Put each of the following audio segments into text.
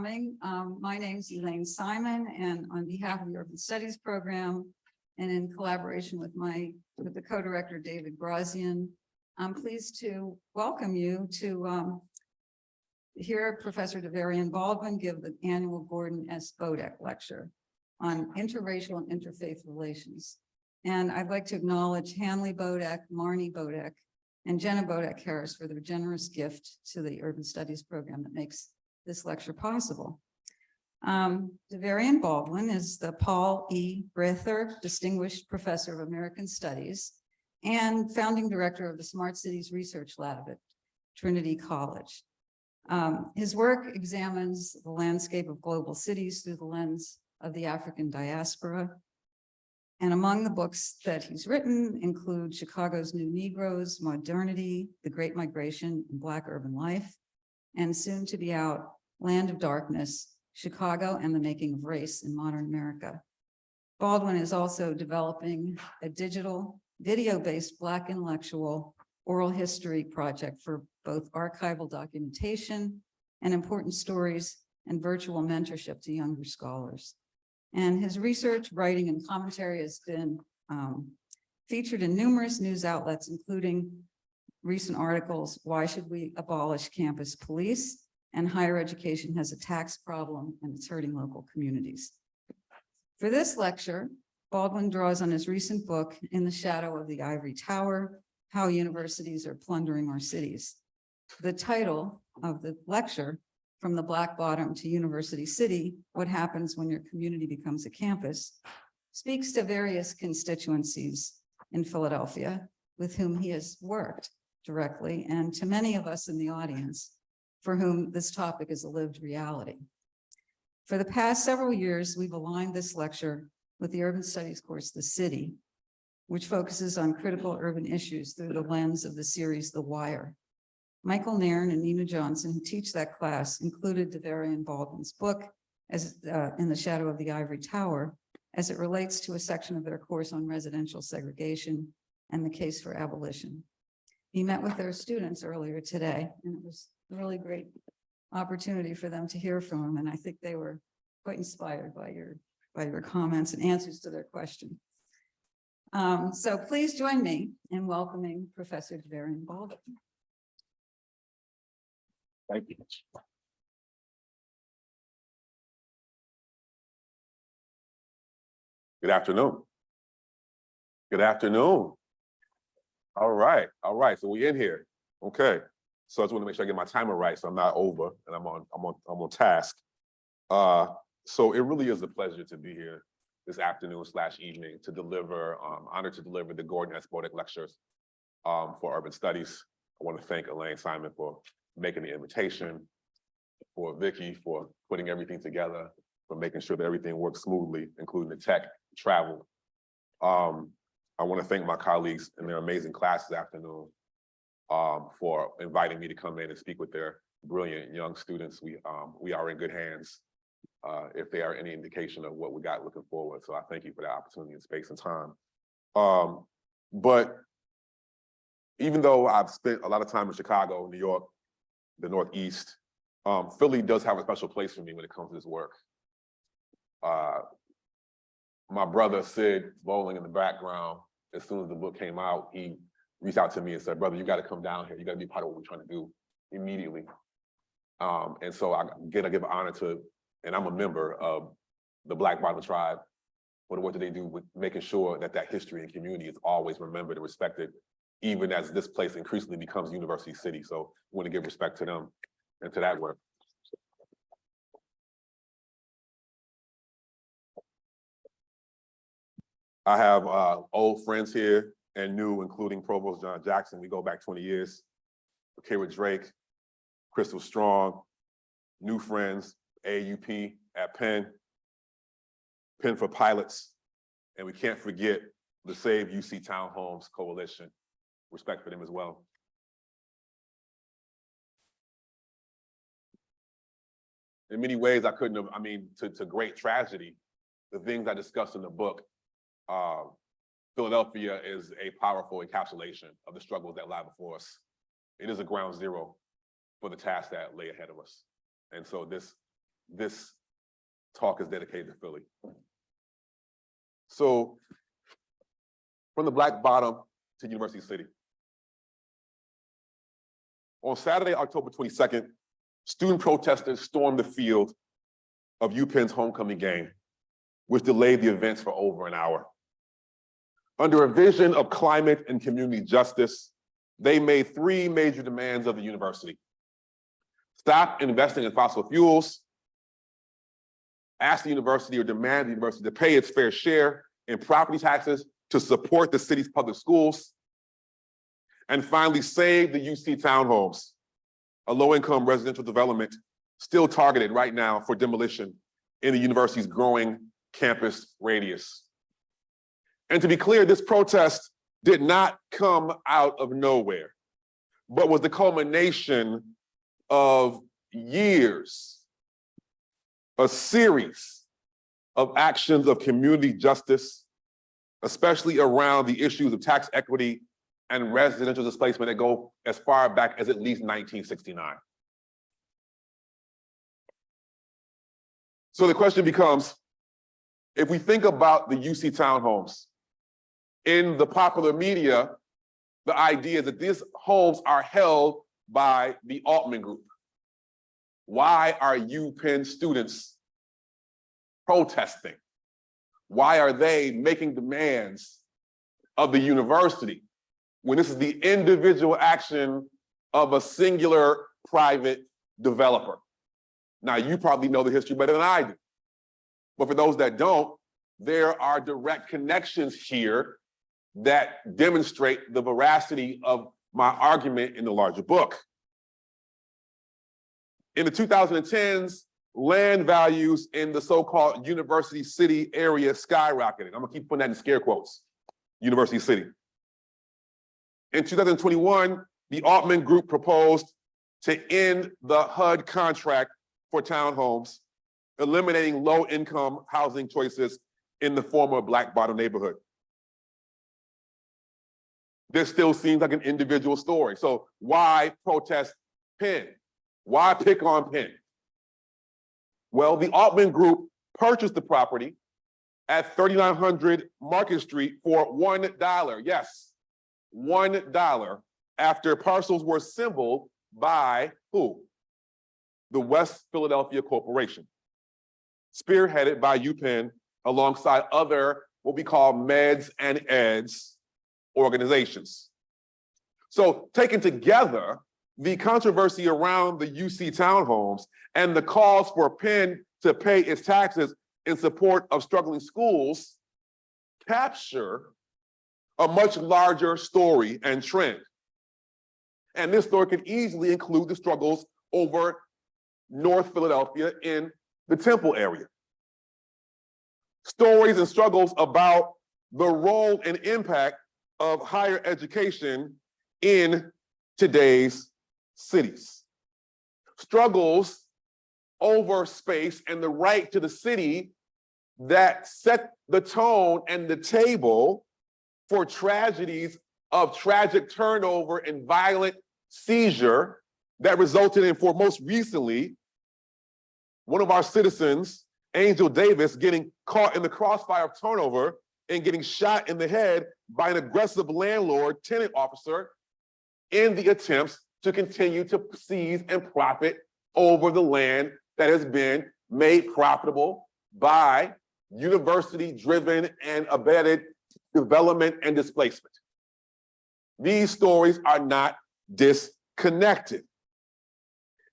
My name is Elaine Simon, and on behalf of the Urban Studies Program and in collaboration with the co-director David Grazian, I'm pleased to welcome you to hear Professor Davarian Baldwin give the annual Gordon S. Bodek lecture on interracial and interfaith relations. And I'd like to acknowledge Hanley Bodek, Marnie Bodek, and Jenna Bodek Harris for their generous gift to the Urban Studies Program that makes this lecture possible. Davarian Baldwin is the Paul E. Raether Distinguished Professor of American Studies and founding director of the Smart Cities Research Lab at Trinity College. His work examines the landscape of global cities through the lens of the African diaspora. And among the books that he's written include Chicago's New Negroes, Modernity, The Great Migration, and Black Urban Life, and soon to be out, Land of Darkness, Chicago and the Making of Race in Modern America. Baldwin is also developing a digital video-based Black intellectual oral history project for both archival documentation and important stories and virtual mentorship to younger scholars. And his research, writing, and commentary has been featured in numerous news outlets, including recent articles, Why Should We Abolish Campus Police? And Higher Education Has a Tax Problem and It's Hurting Local Communities. For this lecture, Baldwin draws on his recent book, In the Shadow of the Ivory Tower, How Universities Are Plundering Our Cities. The title of the lecture, From the Black Bottom to University City, What Happens When Your Community Becomes a Campus, speaks to various constituencies in Philadelphia with whom he has worked directly, and to many of us in the audience for whom this topic is a lived reality. For the past several years, we've aligned this lecture with the Urban Studies course, The City, which focuses on critical urban issues through the lens of the series, The Wire. Michael Nairn and Nina Johnson, who teach that class, included Davarian Baldwin's book, as In the Shadow of the Ivory Tower, as it relates to a section of their course on residential segregation and the case for abolition. He met with their students earlier today, and it was a really great opportunity for them to hear from him. And I think they were quite inspired by your comments and answers to their question. So please join me in welcoming Professor Davarian Baldwin. Thank you. Good afternoon. Good afternoon. All right. So we in here. Okay. So I just want to make sure I get my timer right, so I'm not over and I'm on task. So it really is a pleasure to be here this afternoon / evening to deliver, honored to deliver the Gordon S. Bodek lectures for Urban Studies. I want to thank Elaine Simon for making the invitation, for Vicky for putting everything together, for making sure that everything works smoothly, including the tech, travel. I want to thank my colleagues in their amazing class this afternoon for inviting me to come in and speak with their brilliant young students. We are in good hands if they are any indication of what we got looking forward. So I thank you for that opportunity and space and time. But even though I've spent a lot of time in Chicago, New York, the Northeast, Philly does have a special place for me when it comes to this work. My brother, Sid, bowling in the background, as soon as the book came out, he reached out to me and said, brother, you got to come down here. You got to be part of what we're trying to do immediately. And so I give honor to, and I'm a member of the Black Bottom tribe. What do they do with making sure that that history and community is always remembered and respected, even as this place increasingly becomes University City. So I want to give respect to them and to that work. I have old friends here and new, including Provost John Jackson. We go back 20 years. Kayra Drake, Crystal Strong, new friends, AUP at Penn, Penn for Pilots, and we can't forget the Save UC Townhomes Coalition. Respect for them as well. In many ways, I couldn't have, to great tragedy, the things I discussed in the book, Philadelphia is a powerful encapsulation of the struggles that lie before us. It is a ground zero for the tasks that lay ahead of us. And so this this talk is dedicated to Philly. So, from the Black Bottom to University City. On Saturday, October 22nd, student protesters stormed the field of UPenn's homecoming game, which delayed the events for over an hour. Under a vision of climate and community justice, they made three major demands of the university. Stop investing in fossil fuels, ask the university or demand the university to pay its fair share in property taxes to support the city's public schools, and finally save the UC townhomes, a low-income residential development still targeted right now for demolition in the university's growing campus radius. And to be clear, this protest did not come out of nowhere, but was the culmination of years, a series of actions of community justice, especially around the issues of tax equity and residential displacement that go as far back as at least 1969. So the question becomes, if we think about the UC townhomes, in the popular media, the idea is that these homes are held by the Altman Group. Why are UPenn students protesting? Why are they making demands of the university when this is the individual action of a singular private developer? Now, you probably know the history better than I do. But for those that don't, there are direct connections here that demonstrate the veracity of my argument in the larger book. In the 2010s, land values in the so-called University City area skyrocketed. I'm gonna keep putting that in scare quotes, University City. In 2021, the Altman Group proposed to end the HUD contract for townhomes, eliminating low-income housing choices in the former Black Bottom neighborhood. This still seems like an individual story. So why protest Penn? Why pick on Penn? Well, the Altman Group purchased the property at 3900 Market Street for $1. Yes, $1 after parcels were assembled by who? The West Philadelphia Corporation, spearheaded by UPenn alongside other what we call meds and eds organizations. So taken together, the controversy around the UC townhomes and the calls for Penn to pay its taxes in support of struggling schools capture a much larger story and trend. And this story could easily include the struggles over North Philadelphia in the Temple area. Stories and struggles about the role and impact of higher education in today's cities. Struggles over space and the right to the city that set the tone and the table for tragedies of tragic turnover and violent seizure that resulted in, for most recently, one of our citizens, Angel Davis, getting caught in the crossfire of turnover and getting shot in the head by an aggressive landlord, tenant officer, in the attempts to continue to seize and profit over the land that has been made profitable by university-driven and abetted development and displacement. These stories are not disconnected.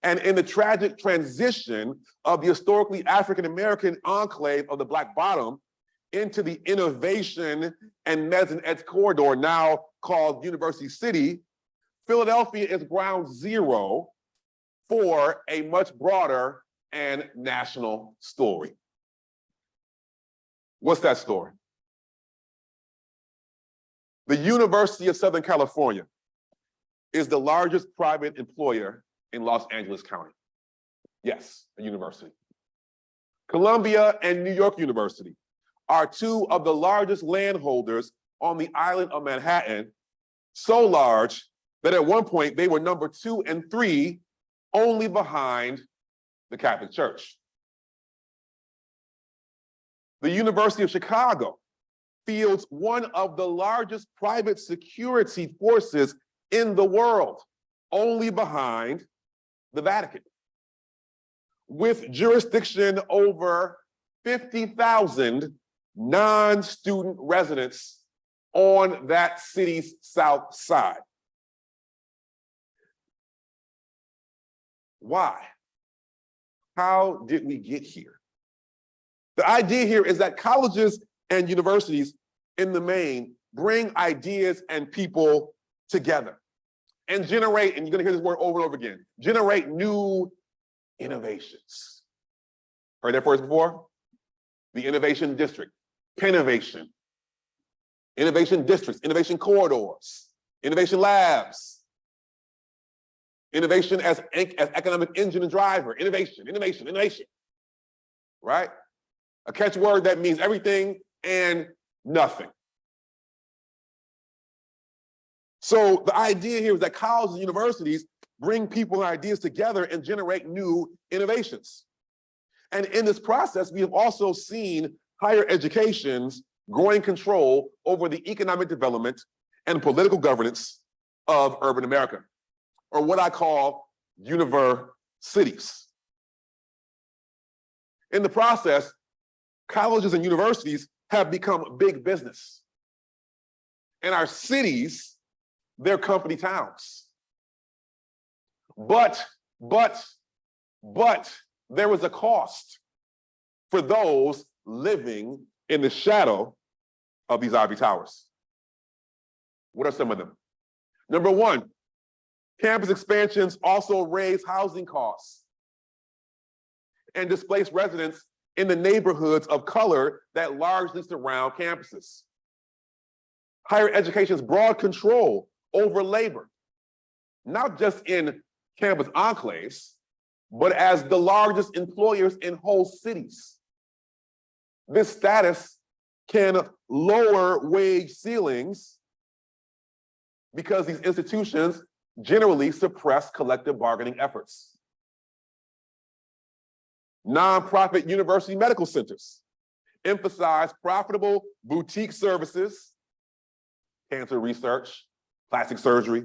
And in the tragic transition of the historically African-American enclave of the Black Bottom into the innovation and meds and eds corridor, now called University City, Philadelphia is ground zero for a much broader and national story. What's that story? The University of Southern California is the largest private employer in Los Angeles County. Yes, a university. Columbia and New York University are two of the largest landholders on the island of Manhattan, so large that at one point they were number 2 and 3, only behind the Catholic Church. The University of Chicago fields one of the largest private security forces in the world, only behind the Vatican, with jurisdiction over 50,000 non-student residents on that city's south side. Why? How did we get here? The idea here is that colleges and universities in the main bring ideas and people together and generate, and you're gonna hear this word over and over again, generate new innovations. Heard that phrase before? The innovation district, Pennovation, innovation districts, innovation corridors, innovation labs, innovation as economic engine and driver, innovation, innovation, innovation, right? A catchword that means everything and nothing. So the idea here is that colleges and universities bring people and ideas together and generate new innovations. And in this process, we have also seen higher education's growing control over the economic development and political governance of urban America, or what I call universities. In the process, colleges and universities have become big business. And our cities, they're company towns. But there was a cost for those living in the shadow of these ivory towers. What are some of them? Number one, campus expansions also raise housing costs and displace residents in the neighborhoods of color that largely surround campuses. Higher education's broad control over labor, not just in campus enclaves, but as the largest employers in whole cities. This status can lower wage ceilings because these institutions generally suppress collective bargaining efforts. Nonprofit university medical centers emphasize profitable boutique services, cancer research, plastic surgery,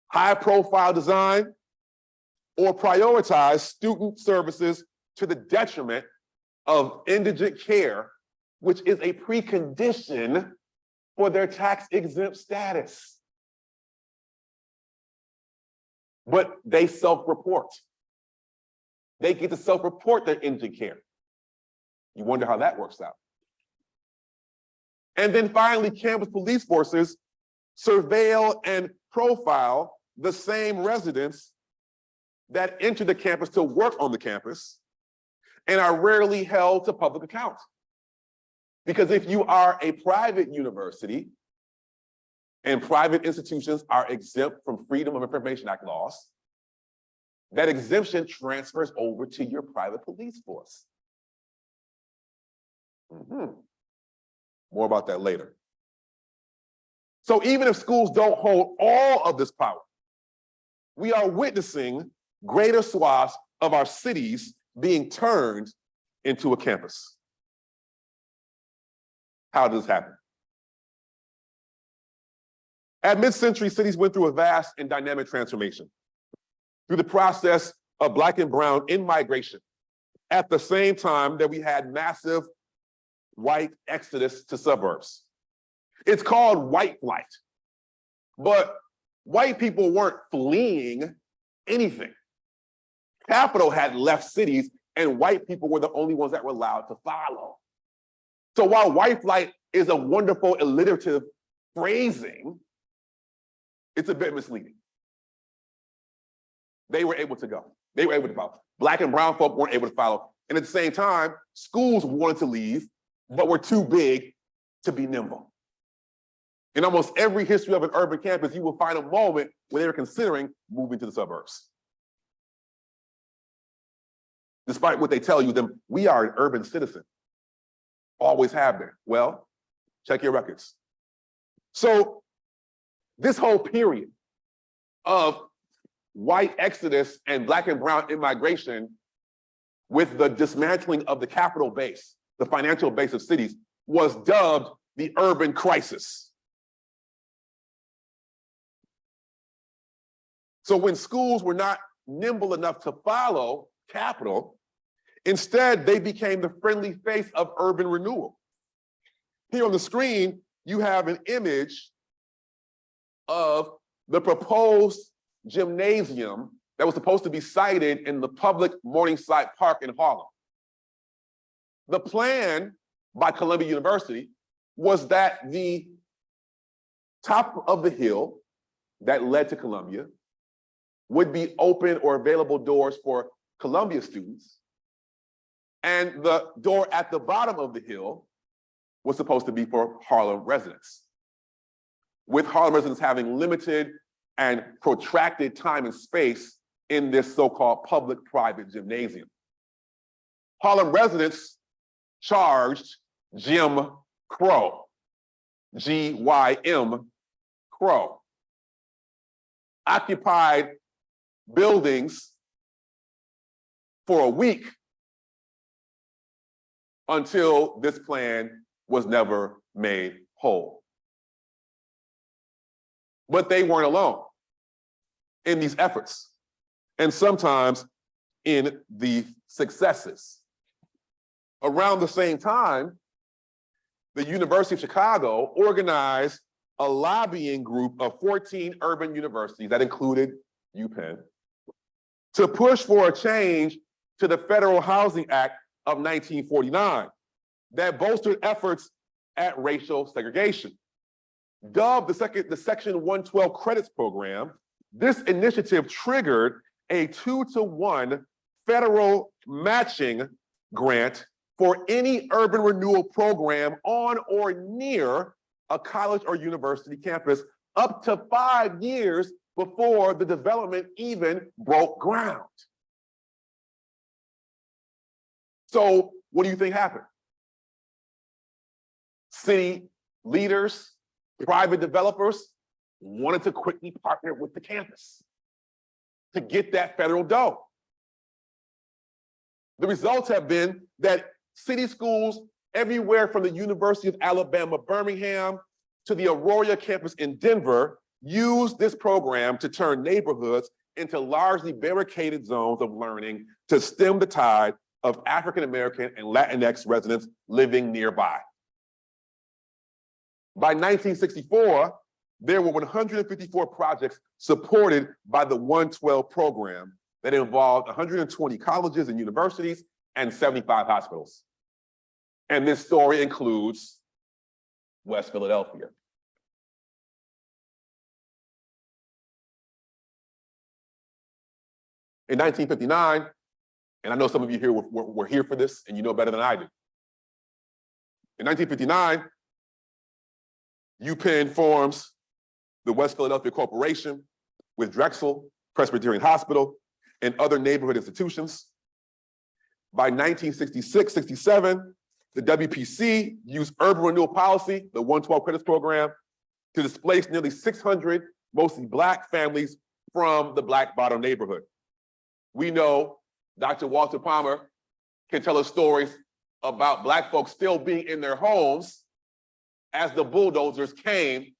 high-profile design, or prioritize student services to the detriment of indigent care, which is a precondition for their tax-exempt status. But they self-report. They get to self-report their indigent care. You wonder how that works out. And then finally, campus police forces surveil and profile the same residents that enter the campus to work on the campus and are rarely held to public account. Because if you are a private university and private institutions are exempt from Freedom of Information Act laws, that exemption transfers over to your private police force. More about that later. So even if schools don't hold all of this power, we are witnessing greater swaths of our cities being turned into a campus. How does this happen? At mid-century, cities went through a vast and dynamic transformation through the process of Black and brown in-migration at the same time that we had massive white exodus to suburbs. It's called white flight, but white people weren't fleeing anything. Capital had left cities and white people were the only ones that were allowed to follow. So while white flight is a wonderful alliterative phrasing, it's a bit misleading. They were able to go. They were able to follow. Black and brown folk weren't able to follow. And at the same time, schools wanted to leave, but were too big to be nimble. In almost every history of an urban campus, you will find a moment where they were considering moving to the suburbs. Despite what they tell you, them, we are an urban citizen. Always have been. Well, check your records. So this whole period of white exodus and Black and brown immigration with the dismantling of the capital base, the financial base of cities, was dubbed the urban crisis. So when schools were not nimble enough to follow capital, instead they became the friendly face of urban renewal. Here on the screen, you have an image of the proposed gymnasium that was supposed to be sited in the public Morningside Park in Harlem. The plan by Columbia University was that the top of the hill that led to Columbia would be open or available doors for Columbia students, and the door at the bottom of the hill was supposed to be for Harlem residents, with Harlem residents having limited and protracted time and space in this so-called public-private gymnasium. Harlem residents charged Jim Crow, G-Y-M, Crow, occupied buildings for a week until this plan was never made whole. But they weren't alone in these efforts, and sometimes in the successes. Around the same time, the University of Chicago organized a lobbying group of 14 urban universities that included UPenn to push for a change to the Federal Housing Act of 1949 that bolstered efforts at racial segregation. Dubbed the Section 112 Credits Program, this initiative triggered a 2-to-1 federal matching grant for any urban renewal program on or near a college or university campus up to 5 years before the development even broke ground. So what do you think happened? City leaders, private developers wanted to quickly partner with the campus to get that federal dough. The results have been that city schools everywhere from the University of Alabama, Birmingham, to the Aurora campus in Denver used this program to turn neighborhoods into largely barricaded zones of learning to stem the tide of African-American and Latinx residents living nearby. By 1964, there were 154 projects supported by the 112 program that involved 120 colleges and universities and 75 hospitals. And this story includes West Philadelphia. In 1959, and I know some of you here were here for this and you know better than I do. In 1959, UPenn forms the West Philadelphia Corporation with Drexel, Presbyterian Hospital, and other neighborhood institutions. By 1966-67, the WPC used urban renewal policy, the 112 Credits Program, to displace nearly 600 mostly Black families from the Black Bottom neighborhood. We know Dr. Walter Palmer can tell us stories about Black folks still being in their homes as the bulldozers came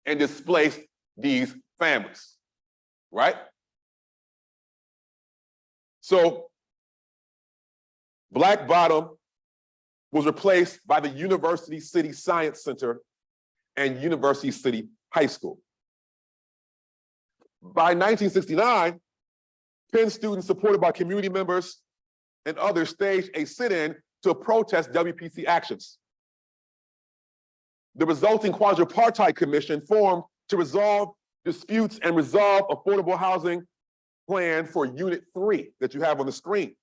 and displaced these families, right? So Black Bottom was replaced by the University City Science Center and University City High School. By 1969, Penn students supported by community members and others staged a sit-in to protest WPC actions. The resulting quadripartite commission formed to resolve disputes and resolve affordable housing plan for Unit 3 that you have on the screen.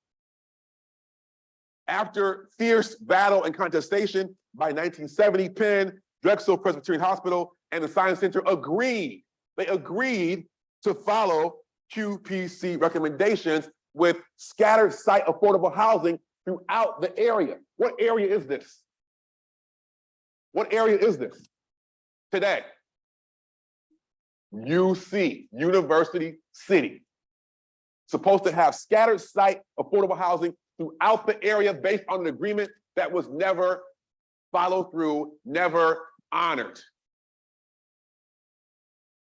After fierce battle and contestation, by 1970, Penn, Drexel Presbyterian Hospital, and the Science Center agreed. They agreed to follow QPC recommendations with scattered site affordable housing throughout the area. What area is this? What area is this today? UC, University City. Supposed to have scattered site affordable housing throughout the area based on an agreement that was never followed through, never honored.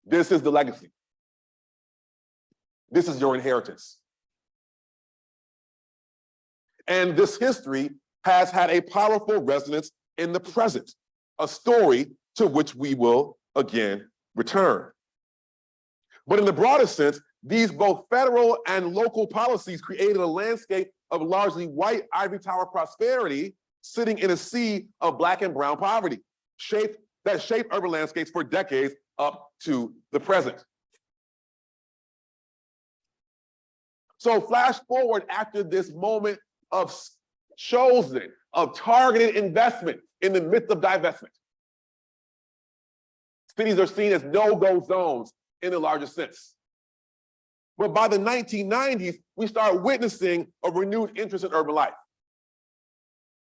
This is the legacy. This is your inheritance. And this history has had a powerful resonance in the present, a story to which we will again return. But in the broadest sense, these both federal and local policies created a landscape of largely white ivory tower prosperity sitting in a sea of Black and brown poverty, that shaped urban landscapes for decades up to the present. So flash forward after this moment of chosen, of targeted investment in the midst of divestment. Cities are seen as no-go zones in the larger sense. But by the 1990s, we start witnessing a renewed interest in urban life.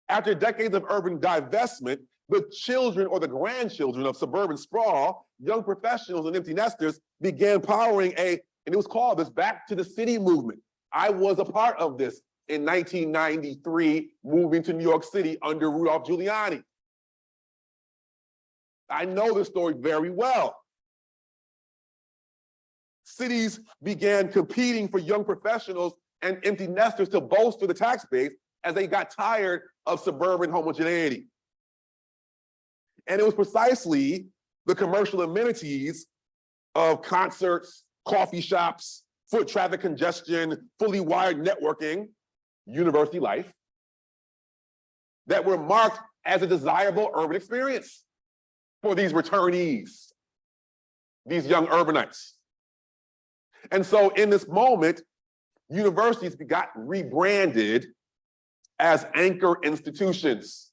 After decades of urban divestment, the children or the grandchildren of suburban sprawl, young professionals and empty nesters began powering and it was called this Back to the City movement. I was a part of this in 1993, moving to New York City under Rudolph Giuliani. I know this story very well. Cities began competing for young professionals and empty nesters to bolster the tax base as they got tired of suburban homogeneity. And it was precisely the commercial amenities of concerts, coffee shops, foot traffic congestion, fully wired networking, university life, that were marked as a desirable urban experience for these returnees, these young urbanites. And so in this moment, universities got rebranded as anchor institutions.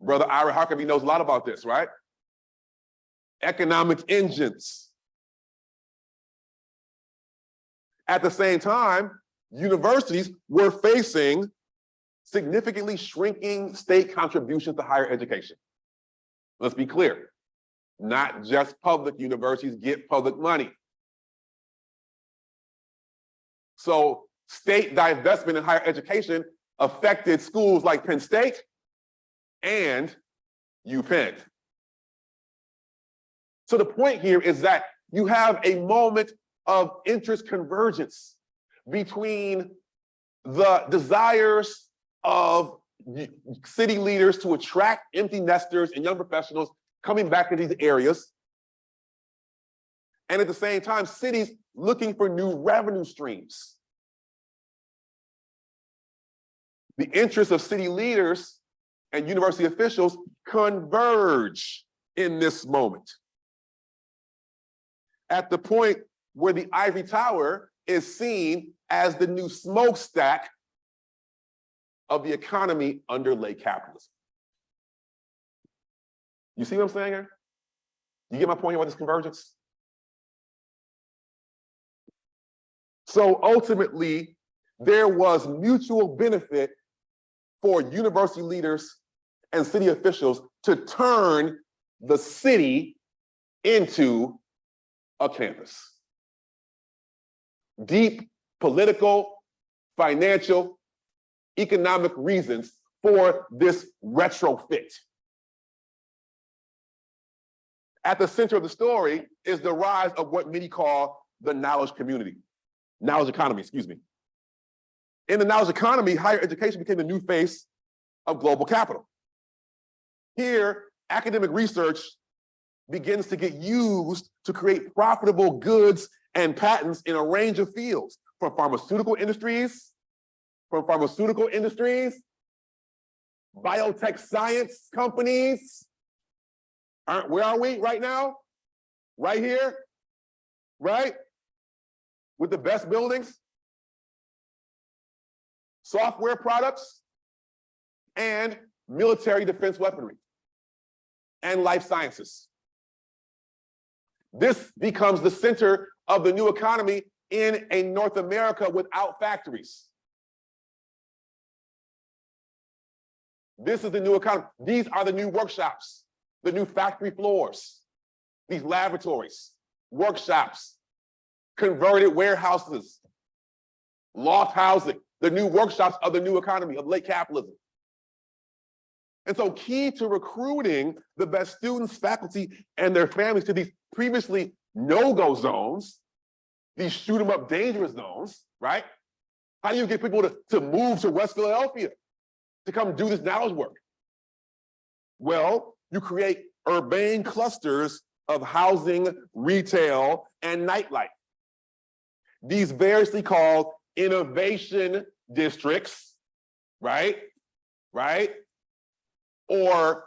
Brother Ira Huckabee knows a lot about this, right? Economic engines. At the same time, universities were facing significantly shrinking state contributions to higher education. Let's be clear, not just public universities get public money. So state divestment in higher education affected schools like Penn State and UPenn. So the point here is that you have a moment of interest convergence between the desires of city leaders to attract empty nesters and young professionals coming back to these areas, and at the same time, cities looking for new revenue streams. The interests of city leaders and university officials converge in this moment. At the point where the ivory tower is seen as the new smokestack of the economy under late capitalism. You see what I'm saying here? You get my point about this convergence? So ultimately, there was mutual benefit for university leaders and city officials to turn the city into a campus. Deep political, financial, economic reasons for this retrofit. At the center of the story is the rise of what many call the knowledge economy, excuse me. In the knowledge economy, higher education became the new face of global capital. Here, academic research begins to get used to create profitable goods and patents in a range of fields, from pharmaceutical industries, biotech science companies. Where are we right now? Right here, right? With the best buildings, software products, and military defense weaponry, and life sciences. This becomes the center of the new economy in a North America without factories. This is the new economy. These are the new workshops, the new factory floors, these laboratories, workshops, converted warehouses, loft housing, the new workshops of the new economy, of late capitalism. And so key to recruiting the best students, faculty, and their families to these previously no-go zones, these shoot 'em up dangerous zones, right? How do you get people to move to West Philadelphia to come do this knowledge work? Well, you create urban clusters of housing, retail, and nightlife. These variously called innovation districts, right? Or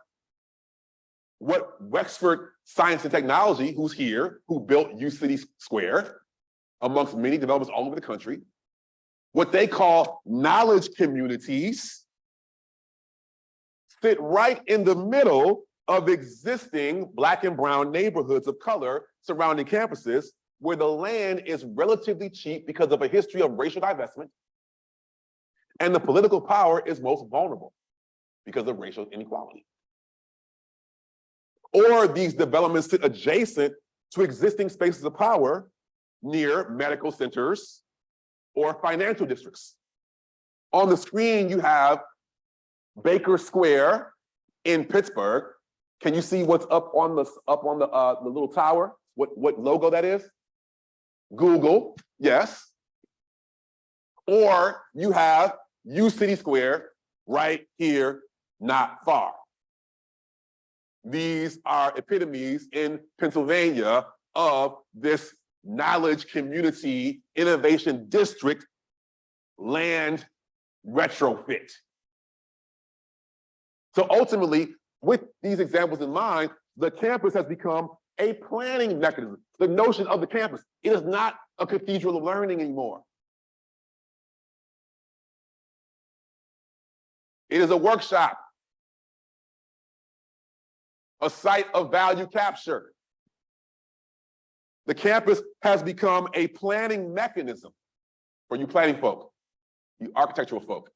what Wexford Science and Technology, who's here, who built U City Square, amongst many developments all over the country, what they call knowledge communities, fit right in the middle of existing Black and brown neighborhoods of color surrounding campuses, where the land is relatively cheap because of a history of racial divestment, and the political power is most vulnerable because of racial inequality. Or these developments sit adjacent to existing spaces of power near medical centers or financial districts. On the screen, you have Baker Square in Pittsburgh. Can you see what's up on the little tower? What logo that is? Google, yes. Or you have U City Square right here, not far. These are epitomes in Pennsylvania of this knowledge community innovation district land retrofit. So ultimately, with these examples in mind, the campus has become a planning mechanism. The notion of the campus, it is not a cathedral of learning anymore. It is a workshop, a site of value capture. The campus has become a planning mechanism for you planning folk, you architectural folk.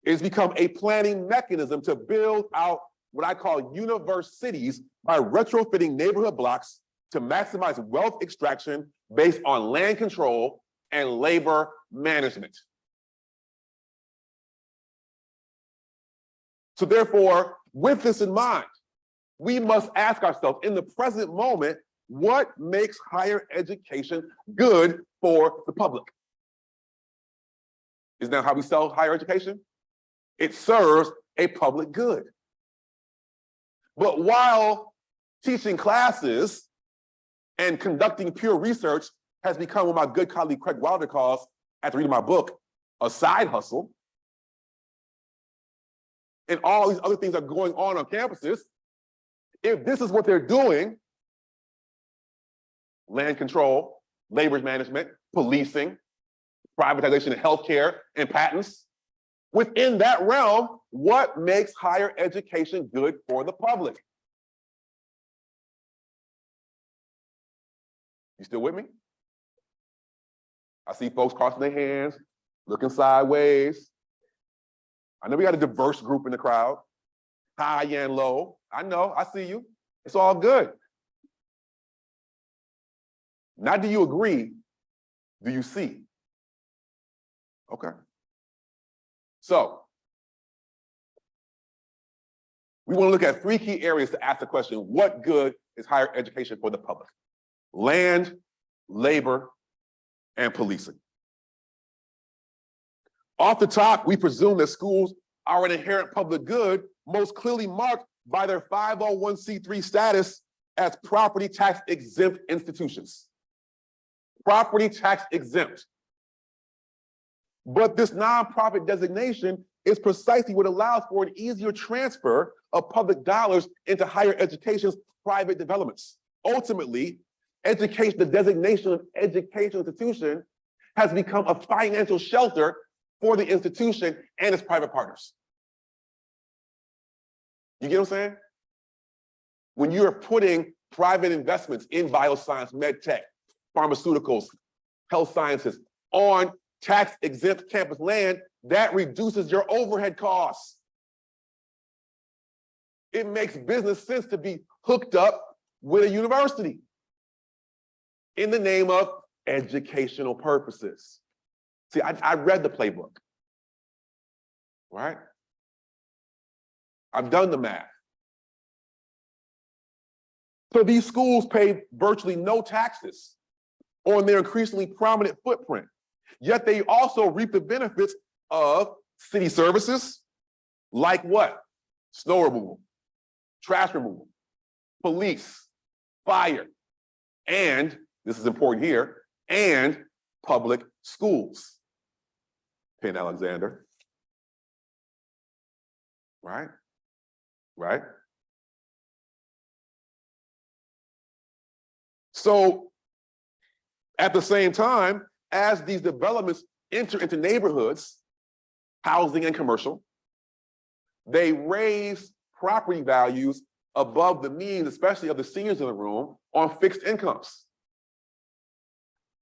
It's become a planning mechanism to build out what I call universe cities by retrofitting neighborhood blocks to maximize wealth extraction based on land control and labor management. So therefore, with this in mind, we must ask ourselves in the present moment, what makes higher education good for the public? Isn't that how we sell higher education? It serves a public good. But while teaching classes and conducting pure research has become what my good colleague Craig Wilder calls, after reading my book, a side hustle, and all these other things are going on campuses, if this is what they're doing, land control, labor management, policing, privatization of healthcare and patents, within that realm, what makes higher education good for the public? You still with me? I see folks crossing their hands, looking sideways. I know we got a diverse group in the crowd, high and low. I know, I see you. It's all good. Now, do you agree? Do you see? Okay. So, we want to look at three key areas to ask the question, what good is higher education for the public? Land, labor, and policing. Off the top, we presume that schools are an inherent public good, most clearly marked by their 501c3 status as property tax exempt institutions. Property tax exempt. But this nonprofit designation is precisely what allows for an easier transfer of public dollars into higher education's private developments. Ultimately, education, the designation of educational institution has become a financial shelter for the institution and its private partners. You get what I'm saying? When you're putting private investments in bioscience, med tech, pharmaceuticals, health sciences on tax-exempt campus land, that reduces your overhead costs. It makes business sense to be hooked up with a university in the name of educational purposes. See, I read the playbook, right? I've done the math. So these schools pay virtually no taxes on their increasingly prominent footprint, yet they also reap the benefits of city services, like what? Snow removal, trash removal, police, fire, and, this is important here, and public schools. Penn Alexander, right? Right? So at the same time, as these developments enter into neighborhoods, housing and commercial, they raise property values above the means, especially of the seniors in the room, on fixed incomes.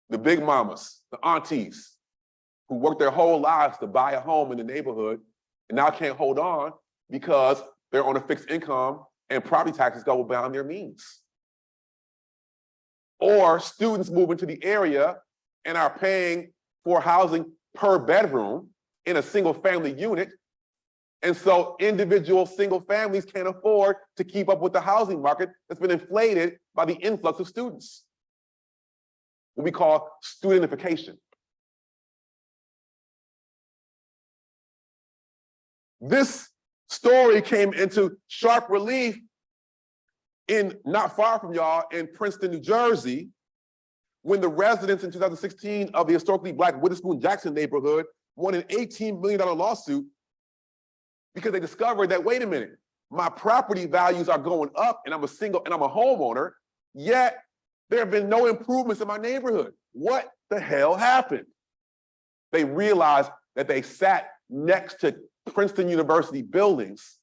The big mamas, the aunties, who worked their whole lives to buy a home in the neighborhood and now can't hold on because they're on a fixed income and property taxes go beyond their means. Or students move into the area and are paying for housing per bedroom in a single family unit. And so individual single families can't afford to keep up with the housing market that's been inflated by the influx of students. What we call studentification. This story came into sharp relief in not far from y'all in Princeton, New Jersey, when the residents in 2016 of the historically Black Witherspoon-Jackson neighborhood won an $18 million lawsuit because they discovered that, wait a minute, my property values are going up and I'm a homeowner, yet there have been no improvements in my neighborhood. What the hell happened? They realized that they sat next to Princeton University buildings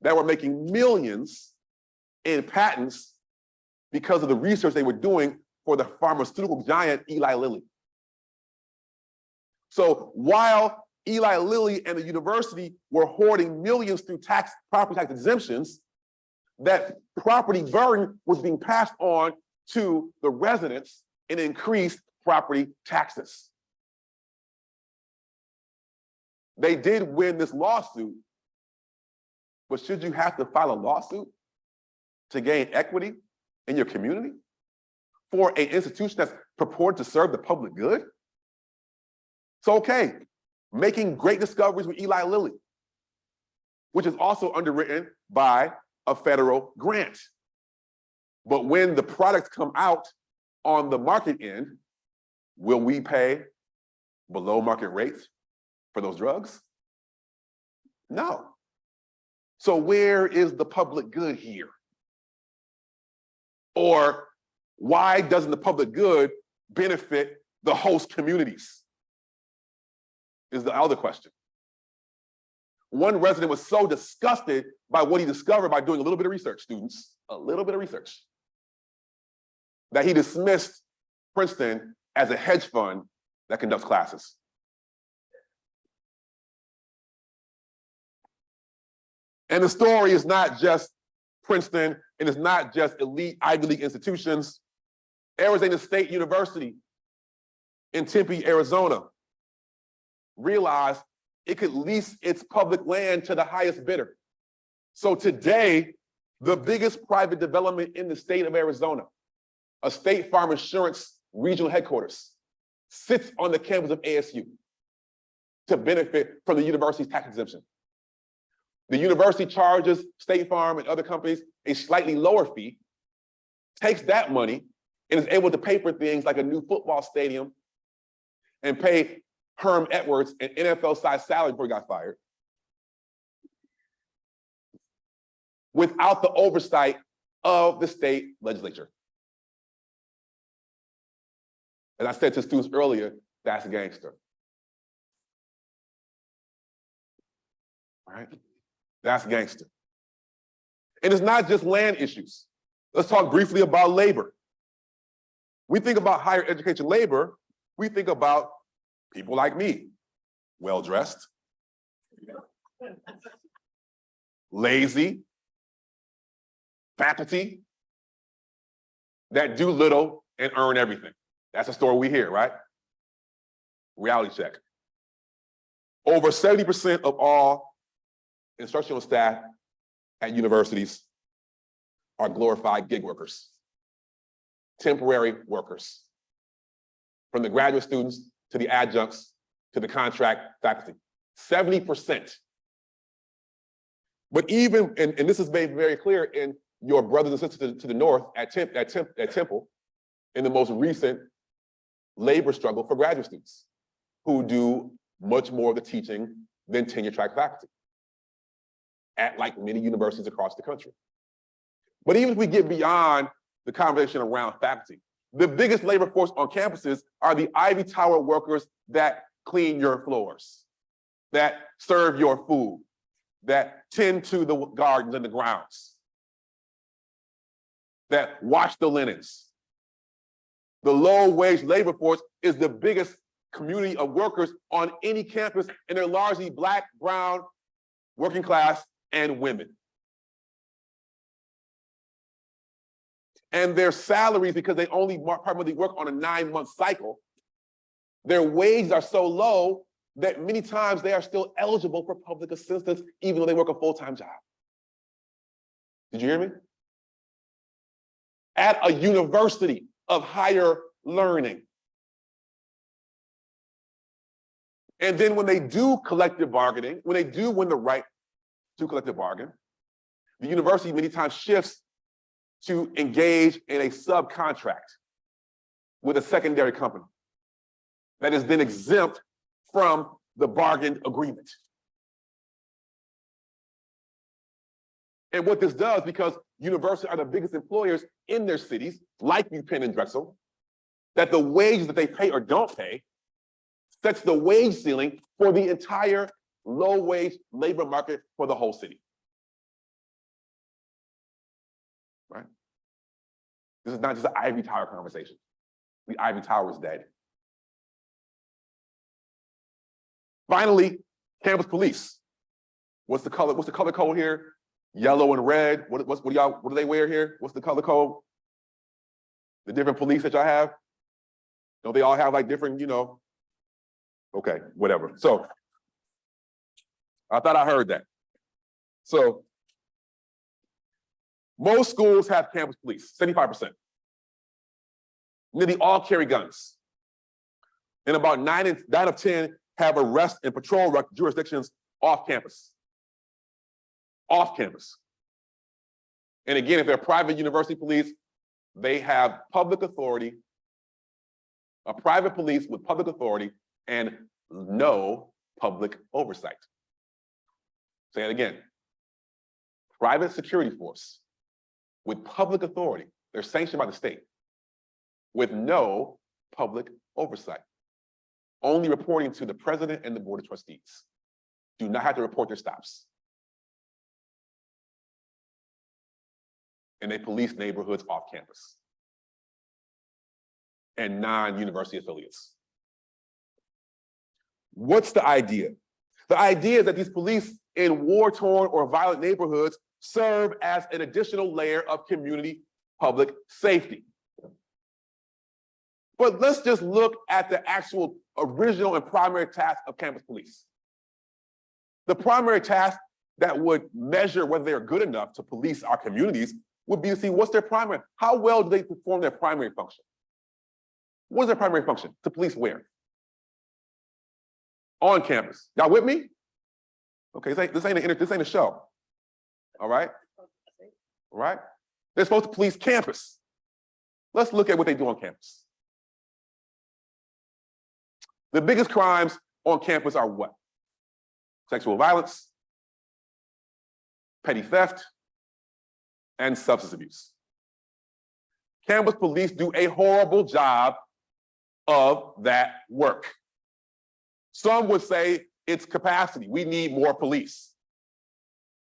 that were making millions in patents because of the research they were doing for the pharmaceutical giant Eli Lilly. So while Eli Lilly and the university were hoarding millions through property tax exemptions, that property burden was being passed on to the residents in increased property taxes. They did win this lawsuit, but should you have to file a lawsuit to gain equity in your community for an institution that's purported to serve the public good? So, okay, making great discoveries with Eli Lilly, which is also underwritten by a federal grant. But when the products come out on the market end, will we pay below market rates for those drugs? No. So where is the public good here? Or why doesn't the public good benefit the host communities? Is the other question. One resident was so disgusted by what he discovered by doing a little bit of research, students, a little bit of research, that he dismissed Princeton as a hedge fund that conducts classes. And the story is not just Princeton, and it's not just elite Ivy League institutions. Arizona State University in Tempe, Arizona, realized it could lease its public land to the highest bidder. So today, the biggest private development in the state of Arizona, a State Farm Insurance regional headquarters, sits on the campus of ASU to benefit from the university's tax exemption. The university charges State Farm and other companies a slightly lower fee, takes that money, and is able to pay for things like a new football stadium and pay Herm Edwards an NFL-sized salary before he got fired, without the oversight of the state legislature. As I said to students earlier, that's gangster. Right? That's gangster. And it's not just land issues. Let's talk briefly about labor. We think about higher education labor, we think about people like me, well-dressed, lazy, faculty that do little and earn everything. That's a story we hear, right? Reality check. Over 70% of all instructional staff at universities are glorified gig workers, temporary workers, from the graduate students to the adjuncts to the contract faculty, 70%. But even, and this is made very clear in your brothers and sisters to the north at Temple, in the most recent labor struggle for graduate students who do much more of the teaching than tenure track faculty at like many universities across the country. But even if we get beyond the conversation around faculty, the biggest labor force on campuses are the Ivy Tower workers that clean your floors, that serve your food, that tend to the gardens and the grounds, that wash the linens. The low-wage labor force is the biggest community of workers on any campus, and they're largely Black, brown, working class, and women. And their salaries, because they only primarily work on a 9-month cycle, their wages are so low that many times they are still eligible for public assistance, even though they work a full-time job. Did you hear me? At a university of higher learning. And then when they do collective bargaining, when they do win the right to collective bargain, the university many times shifts to engage in a subcontract with a secondary company that is then exempt from the bargained agreement. And what this does, because universities are the biggest employers in their cities, like Penn and Drexel, that the wages that they pay or don't pay sets the wage ceiling for the entire low-wage labor market for the whole city. Right? This is not just an Ivy Tower conversation. The Ivy Tower is dead. Finally, campus police. What's the color code here? Yellow and red. What do they wear here? What's the color code? The different police that y'all have? Don't they all have like different, okay, whatever. So I thought I heard that. So most schools have campus police, 75%. Nearly all carry guns. And about 9 of 10 have arrest and patrol jurisdictions off campus. Off campus. And again, if they're private university police, they have public authority, a private police with public authority and no public oversight. Say it again. Private security force with public authority, they're sanctioned by the state, with no public oversight. Only reporting to the president and the board of trustees. Do not have to report their stops. And they police neighborhoods off campus and non-university affiliates. What's the idea? The idea is that these police in war-torn or violent neighborhoods serve as an additional layer of community public safety. But let's just look at the actual original and primary task of campus police. The primary task that would measure whether they're good enough to police our communities would be to see what's their primary, how well do they perform their primary function? What is their primary function? To police where? On campus. Y'all with me? Okay, this ain't a show. All right? All right? They're supposed to police campus. Let's look at what they do on campus. The biggest crimes on campus are what? Sexual violence, petty theft, and substance abuse. Campus police do a horrible job of that work. Some would say it's capacity. We need more police.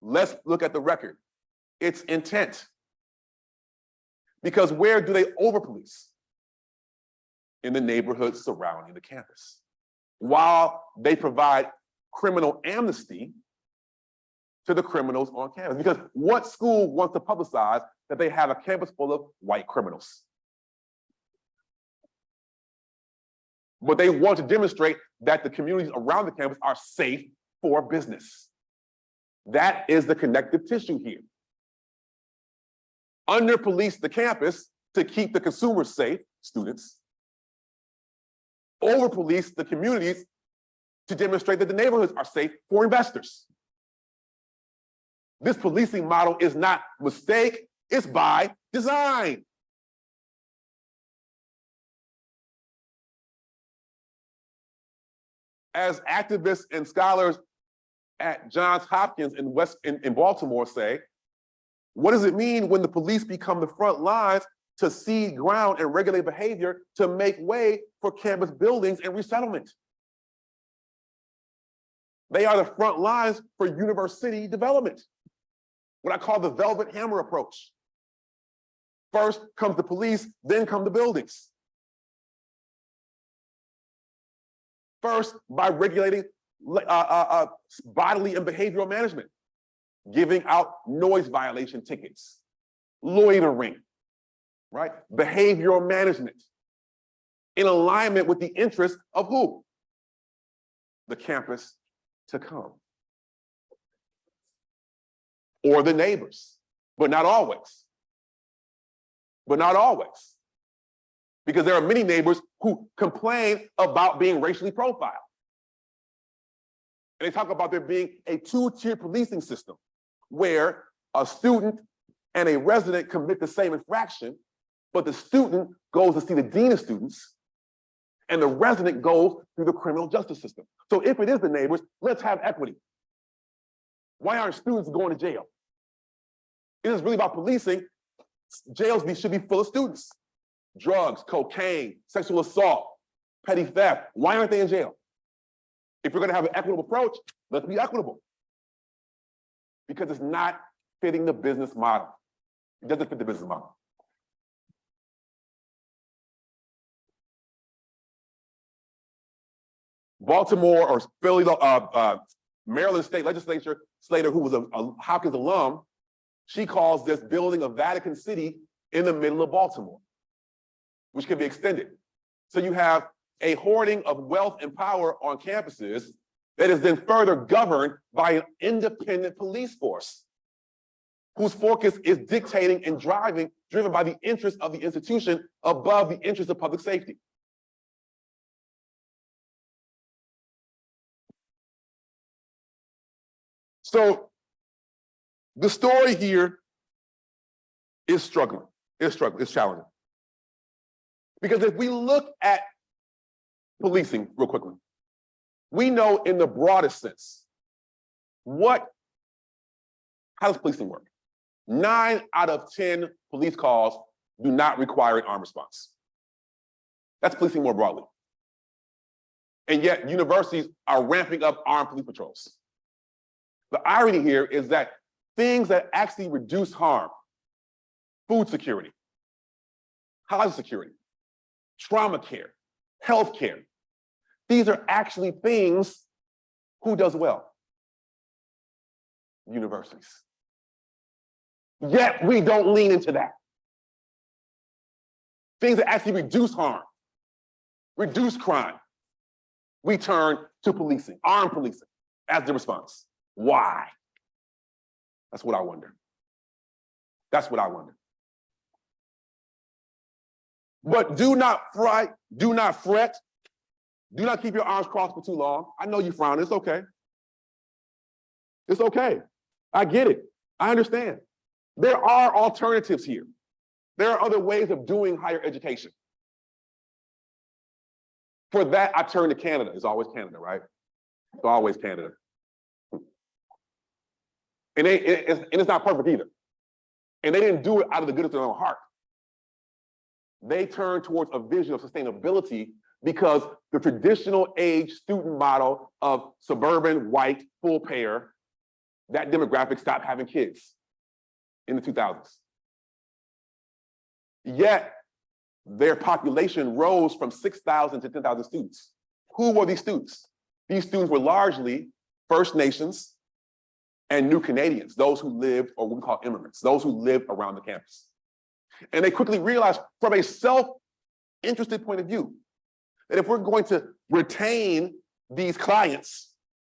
Let's look at the record. It's intent. Because where do they over-police? In the neighborhoods surrounding the campus. While they provide criminal amnesty to the criminals on campus. Because what school wants to publicize that they have a campus full of white criminals? but they want to demonstrate that the communities around the campus are safe for business. That is the connective tissue here. Under police the campus to keep the consumers safe, students. Over police the communities to demonstrate that the neighborhoods are safe for investors. This policing model is not a mistake, it's by design. As activists and scholars at Johns Hopkins in Baltimore say, what does it mean when the police become the front lines to seed ground and regulate behavior to make way for campus buildings and resettlement? They are the front lines for university development, what I call the velvet hammer approach. First comes the police, then come the buildings. First, by regulating bodily and behavioral management, giving out noise violation tickets, loitering, right? Behavioral management, in alignment with the interests of who? The campus to come. Or the neighbors, but not always. But not always. Because there are many neighbors who complain about being racially profiled. And they talk about there being a two-tier policing system where a student and a resident commit the same infraction, but the student goes to see the dean of students and the resident goes through the criminal justice system. So if it is the neighbors, let's have equity. Why aren't students going to jail? It is really about policing. Jails should be full of students. Drugs, cocaine, sexual assault, petty theft. Why aren't they in jail? If we're going to have an equitable approach, let's be equitable. Because it's not fitting the business model. It doesn't fit the business model. Baltimore or Philly, Maryland State Legislator, who was a Hopkins alum, she calls this building a Vatican City in the middle of Baltimore, which can be extended. So you have a hoarding of wealth and power on campuses that is then further governed by an independent police force whose focus is dictating and driven by the interests of the institution above the interests of public safety. So the story here is struggling. It's challenging. Because if we look at policing real quickly, we know in the broadest sense, how does policing work? 9 out of 10 police calls do not require an armed response. That's policing more broadly. And yet universities are ramping up armed police patrols. The irony here is that things that actually reduce harm, food security, housing security, trauma care, health care, these are actually things who does well? Universities. Yet we don't lean into that. Things that actually reduce harm, reduce crime, we turn to policing, armed policing, as the response. Why? That's what I wonder. That's what I wonder. But do not fret, do not keep your arms crossed for too long. I know you frown, it's okay. It's okay. I get it. I understand. There are alternatives here. There are other ways of doing higher education. For that, I turn to Canada. It's always Canada, right? It's always Canada. And it's not perfect either. And they didn't do it out of the goodness of their own heart. They turned towards a vision of sustainability because the traditional age student model of suburban, white, full payer, that demographic stopped having kids in the 2000s. Yet their population rose from 6,000 to 10,000 students. Who were these students? These students were largely First Nations and New Canadians, those who lived, or what we call immigrants, those who lived around the campus. And they quickly realized from a self-interested point of view that if we're going to retain these clients,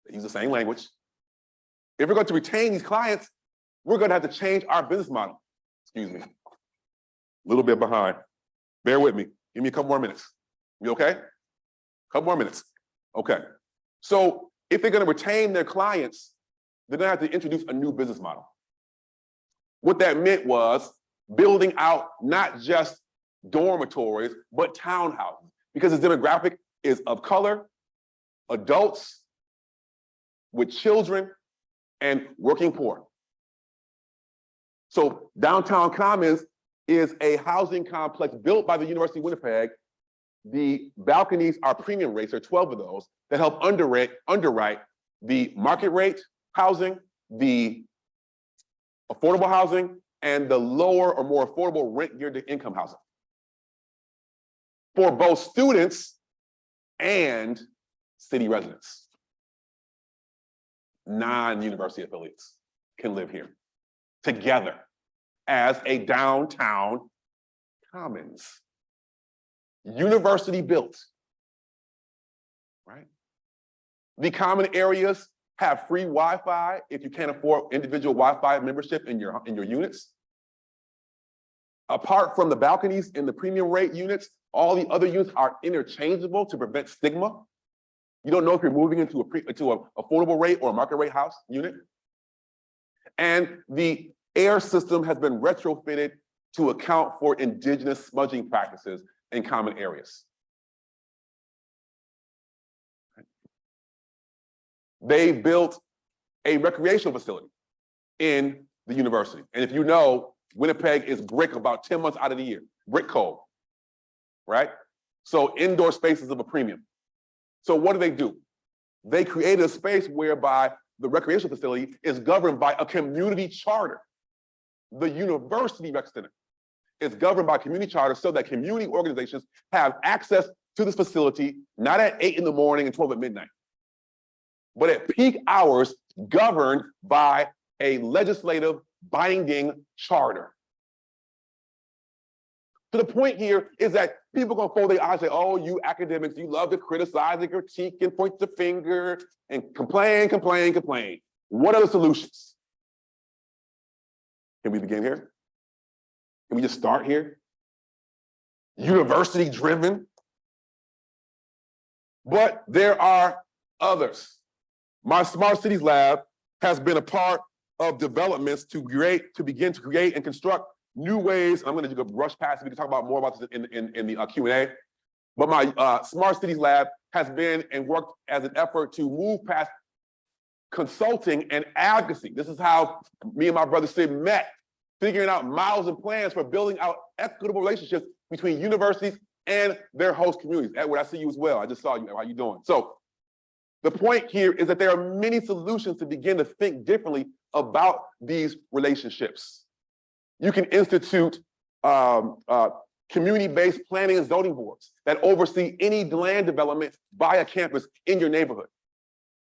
they use the same language, if we're going to retain these clients, we're going to have to change our business model. Excuse me. A little bit behind. Bear with me. Give me a couple more minutes. You okay? Couple more minutes. Okay. So if they're going to retain their clients, they're going to have to introduce a new business model. What that meant was building out not just dormitories, but townhouses, because the demographic is of color, adults with children, and working poor. So Downtown Commons is a housing complex built by the University of Winnipeg. The balconies are premium rates, there are 12 of those, that help underwrite the market rate housing, the affordable housing, and the lower or more affordable rent geared to income housing. For both students and city residents. Non-university affiliates can live here together as a downtown commons. University built, right? The common areas have free Wi-Fi if you can't afford individual Wi-Fi membership in your units. Apart from the balconies in the premium rate units, all the other units are interchangeable to prevent stigma. You don't know if you're moving into an affordable rate or a market rate house unit. And the air system has been retrofitted to account for indigenous smudging practices in common areas. They built a recreational facility in the university. And if you know, Winnipeg is brick about 10 months out of the year, brick cold, right? So indoor spaces of a premium. So what do? They created a space whereby the recreational facility is governed by a community charter. The University Rec Center is governed by a community charter so that community organizations have access to this facility, not at 8 in the morning and 12 at midnight, but at peak hours governed by a legislative binding charter. So the point here is that people are gonna fold their eyes and say, oh, you academics, you love to criticize and critique and point the finger and complain. What are the solutions? Can we begin here? Can we just start here? University driven. But there are others. My Smart Cities Lab has been a part of developments to begin to create and construct new ways. I'm going to rush past it. We can talk about more about this in the Q&A. But my Smart Cities Lab has been and worked as an effort to move past consulting and advocacy. This is how me and my brother Sid met, figuring out models and plans for building out equitable relationships between universities and their host communities. Edward, I see you as well. I just saw you. How are you doing? So the point here is that there are many solutions to begin to think differently about these relationships. You can institute community-based planning and zoning boards that oversee any land development by a campus in your neighborhood,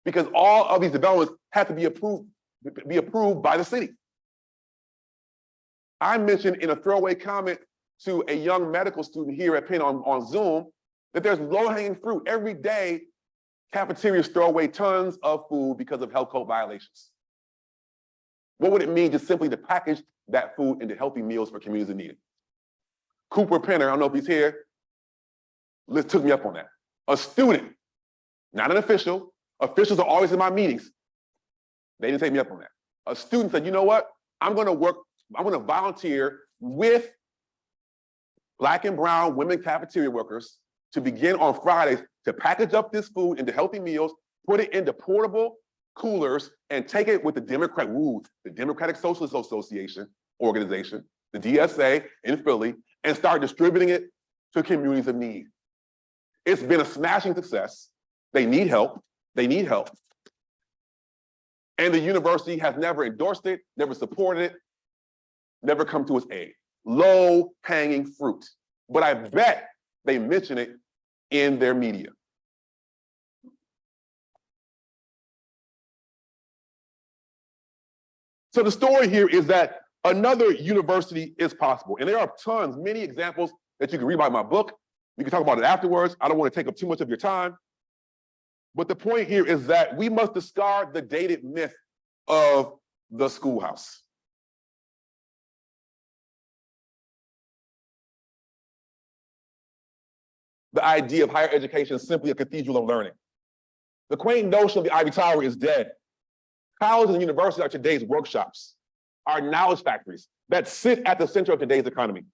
because all of these developments have to be approved by the city. I mentioned in a throwaway comment to a young medical student here at Penn on Zoom that there's low-hanging fruit. Every day, cafeterias throw away tons of food because of health code violations. What would it mean just simply to package that food into healthy meals for communities in need? Cooper Penner, I don't know if he's here, took me up on that. A student, not an official. Officials are always in my meetings. They didn't take me up on that. A student said, you know what? I'm going to volunteer with Black and brown women cafeteria workers to begin on Fridays to package up this food into healthy meals, put it into portable coolers, and take it with the Democratic Socialist Association organization, the DSA in Philly, and start distributing it to communities of need. It's been a smashing success. They need help. And the university has never endorsed it, never supported it, never come to its aid. Low-hanging fruit. But I bet they mention it in their media. So the story here is that another university is possible. And there are tons, many examples that you can read about in my book. We can talk about it afterwards. I don't want to take up too much of your time. But the point here is that we must discard the dated myth of the schoolhouse. The idea of higher education is simply a cathedral of learning. The quaint notion of the ivory tower is dead. Colleges and universities are today's workshops, are knowledge factories that sit at the center of today's economy.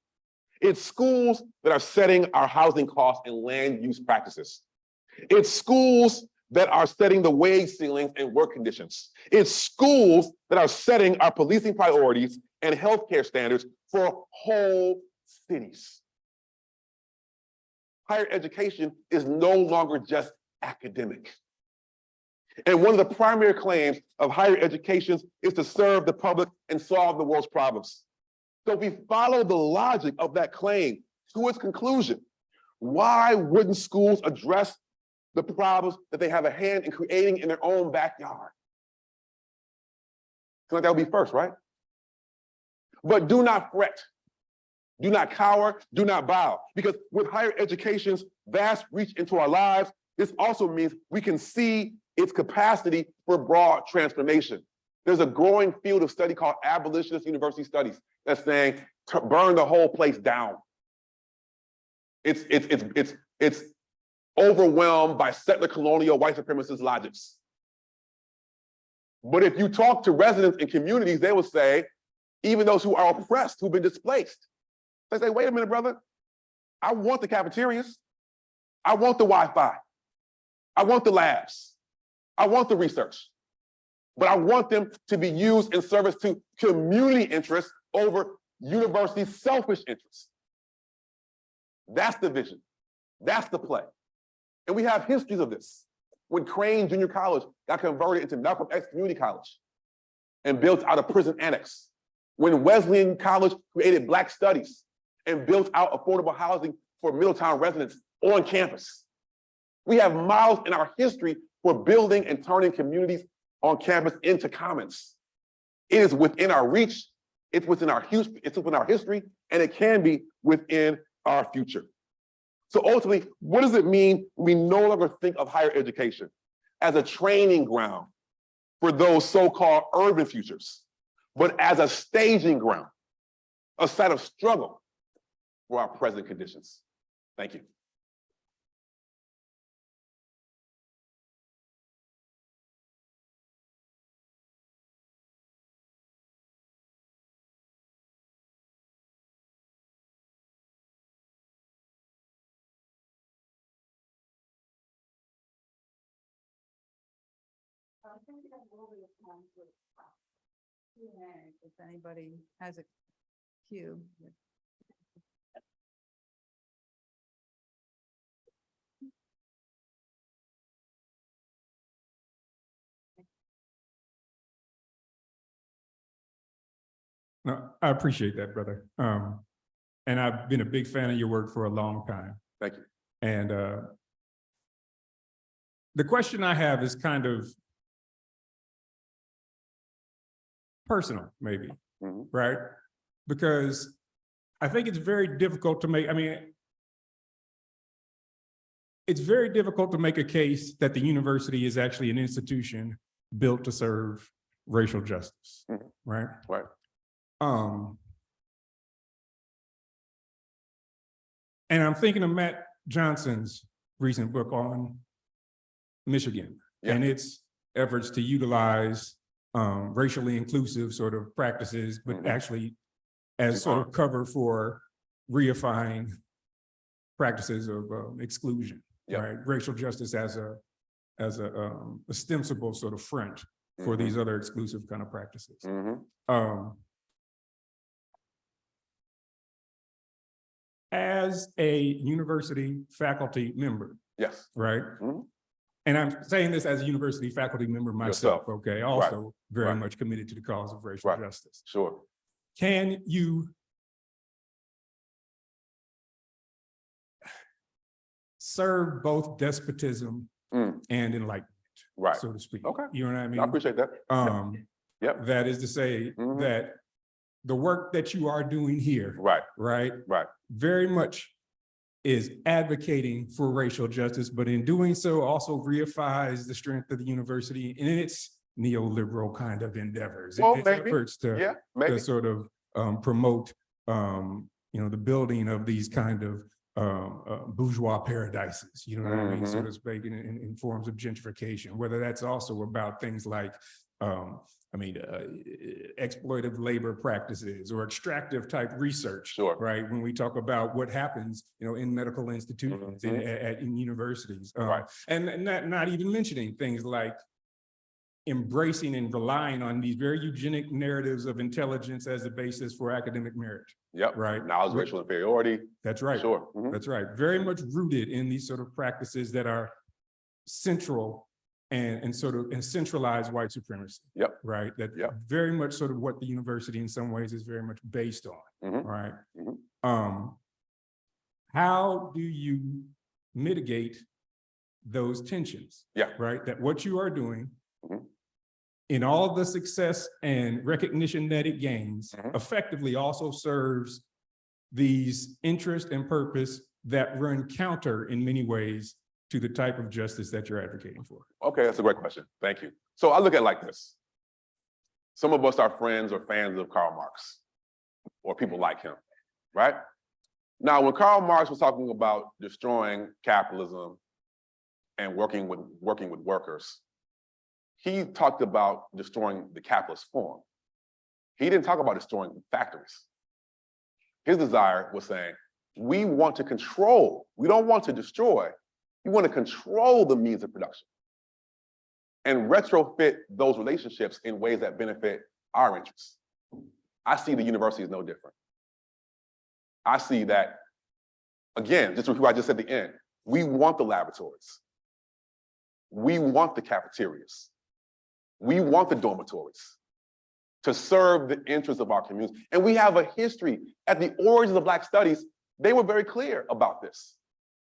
It's schools that are setting our housing costs and land use practices. It's schools that are setting the wage ceilings and work conditions. It's schools that are setting our policing priorities and healthcare standards for whole cities. Higher education is no longer just academic. And one of the primary claims of higher education is to serve the public and solve the world's problems. So if we follow the logic of that claim to its conclusion, why wouldn't schools address the problems that they have a hand in creating in their own backyard? So that would be first, right? But do not fret. Do not cower, do not bow, because with higher education's vast reach into our lives, this also means we can see its capacity for broad transformation. There's a growing field of study called abolitionist university studies that's saying to burn the whole place down. It's overwhelmed by settler colonial white supremacist logics. But if you talk to residents in communities, they will say, even those who are oppressed, who've been displaced, they say, wait a minute, brother, I want the cafeterias. I want the Wi-Fi. I want the labs. I want the research. But I want them to be used in service to community interests over university selfish interests. That's the vision. That's the play. And we have histories of this. When Crane Junior College got converted into Malcolm X Community College and built out a prison annex. When Wesleyan College created Black Studies and built out affordable housing for Middletown residents on campus. We have models in our history for building and turning communities on campus into commons. It is within our reach, it's within our history, and it can be within our future. So ultimately, what does it mean we no longer think of higher education as a training ground for those so-called urban futures, but as a staging ground, a site of struggle for our present conditions? Thank you. I think we have a little bit of time for Q&A, if anybody has a cue. No, I appreciate that, brother. And I've been a big fan of your work for a long time. Thank you. And the question I have is kind of personal, maybe, right? Because I think it's very difficult to make, it's very difficult to make a case that the university is actually an institution built to serve racial justice, right? Right. And I'm thinking of Matt Johnson's recent book on Michigan and its efforts to utilize racially inclusive sort of practices, but actually as sort of cover for reifying practices of exclusion, right? Racial justice as a ostensible sort of front for these other exclusive kind of practices. As a university faculty member, right? And I'm saying this as a university faculty member myself, okay? Also very much committed to the cause of racial justice. Sure. Can you serve both despotism and enlightenment, so to speak? Okay. You know what I mean? I appreciate that. That is to say that the work that you are doing here, right, very much is advocating for racial justice, but in doing so also reifies the strength of the university in its neoliberal kind of endeavors. Well, Its maybe. efforts to, Yeah, maybe. to sort of promote the building of these kind of bourgeois paradises, you know what I mean, so to speak, in forms of gentrification, whether that's also about things like exploitive labor practices or extractive type research. Sure. Right. When we talk about what happens, in medical institutions, in universities, Right. and not even mentioning things like embracing and relying on these very eugenic narratives of intelligence as a basis for academic merit. Yep. Right. Knowledge, racial inferiority. That's right. Sure. That's right. Very much rooted in these sort of practices that are central and centralized white supremacy. Yep. Right. That Yep. very much sort of what the university in some ways is very much based on. Right. How do you mitigate those tensions? Yeah. Right. That what you are doing in all the success and recognition that it gains effectively also serves these interests and purpose that run counter in many ways to the type of justice that you're advocating for? Okay, that's a great question. Thank you. So I look at it like this. Some of us are friends or fans of Karl Marx or people like him, right? Now, when Karl Marx was talking about destroying capitalism and working with workers, he talked about destroying the capitalist form. He didn't talk about destroying factories. His desire was saying, we want to control, we don't want to destroy, we want to control the means of production and retrofit those relationships in ways that benefit our interests. I see the university as no different. I see that, again, just what I just said at the end, we want the laboratories. We want the cafeterias. We want the dormitories to serve the interests of our community. And we have a history. At the origins of Black studies, they were very clear about this,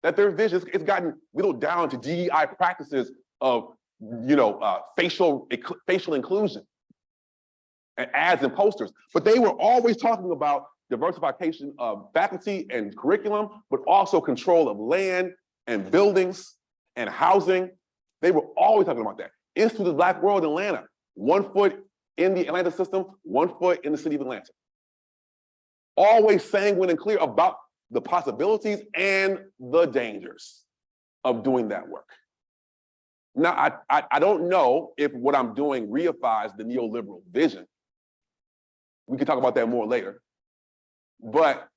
that their vision, it's gotten whittled down to DEI practices of facial inclusion and ads and posters. But they were always talking about diversification of faculty and curriculum, but also control of land and buildings and housing. They were always talking about that. Institute of Black World in Atlanta, 1 foot in the Atlanta system, 1 foot in the city of Atlanta. Always sanguine and clear about the possibilities and the dangers of doing that work. Now, I don't know if what I'm doing reifies the neoliberal vision. We can talk about that more later. But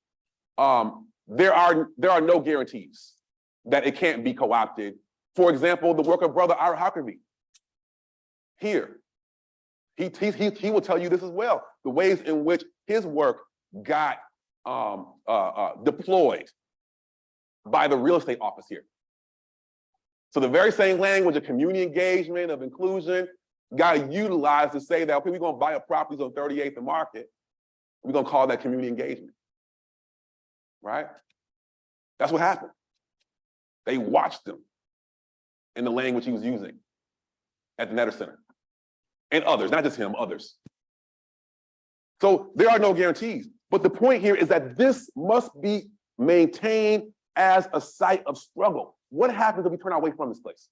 there are no guarantees that it can't be co-opted. For example, the work of Brother Ira Huckabee here. He will tell you this as well, the ways in which his work got deployed by the real estate office here. So the very same language of community engagement, of inclusion, got utilized to say that, okay, we're gonna buy up properties on 38th and Market. We're gonna call that community engagement, right? That's what happened. They watched him in the language he was using at the Netter Center. And others, not just him, others. So there are no guarantees. But the point here is that this must be maintained as a site of struggle. What happens if we turn our way from this place?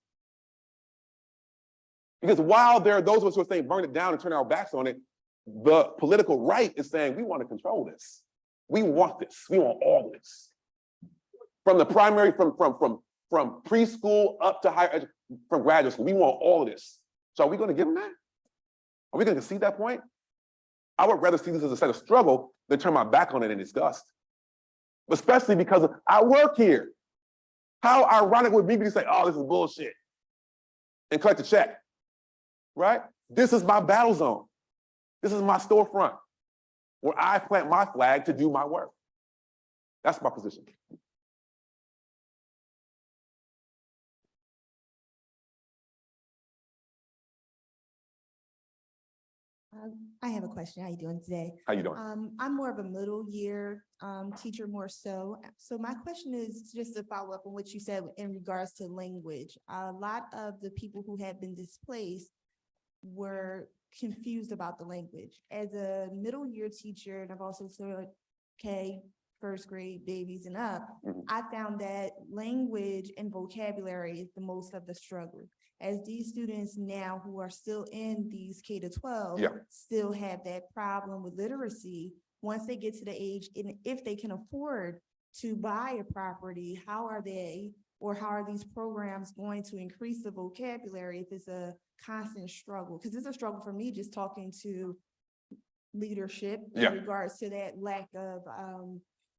Because while there are those of us who are saying burn it down and turn our backs on it, the political right is saying we want to control this. We want this. We want all this. From the primary, from preschool up to higher education, from graduate school, we want all of this. So are we going to give them that? Are we going to concede that point? I would rather see this as a set of struggle than turn my back on it in disgust. Especially because I work here. How ironic would it be to say, oh, this is bullshit, and collect a check, right? This is my battle zone. This is my storefront where I plant my flag to do my work. That's my position. I have a question. How you doing today? How you doing? I'm more of a middle year teacher more so. So my question is just to follow up on what you said in regards to language. A lot of the people who have been displaced were confused about the language. As a middle year teacher, and I've also said, okay, first grade babies and up, Mhm. I found that language and vocabulary is the most of the struggle. As these students now who are still in these K-12 Yeah. still have that problem with literacy, once they get to the age, and if they can afford to buy a property, how are these programs going to increase the vocabulary if it's a constant struggle? Because it's a struggle for me just talking to leadership Yeah. in regards to that lack of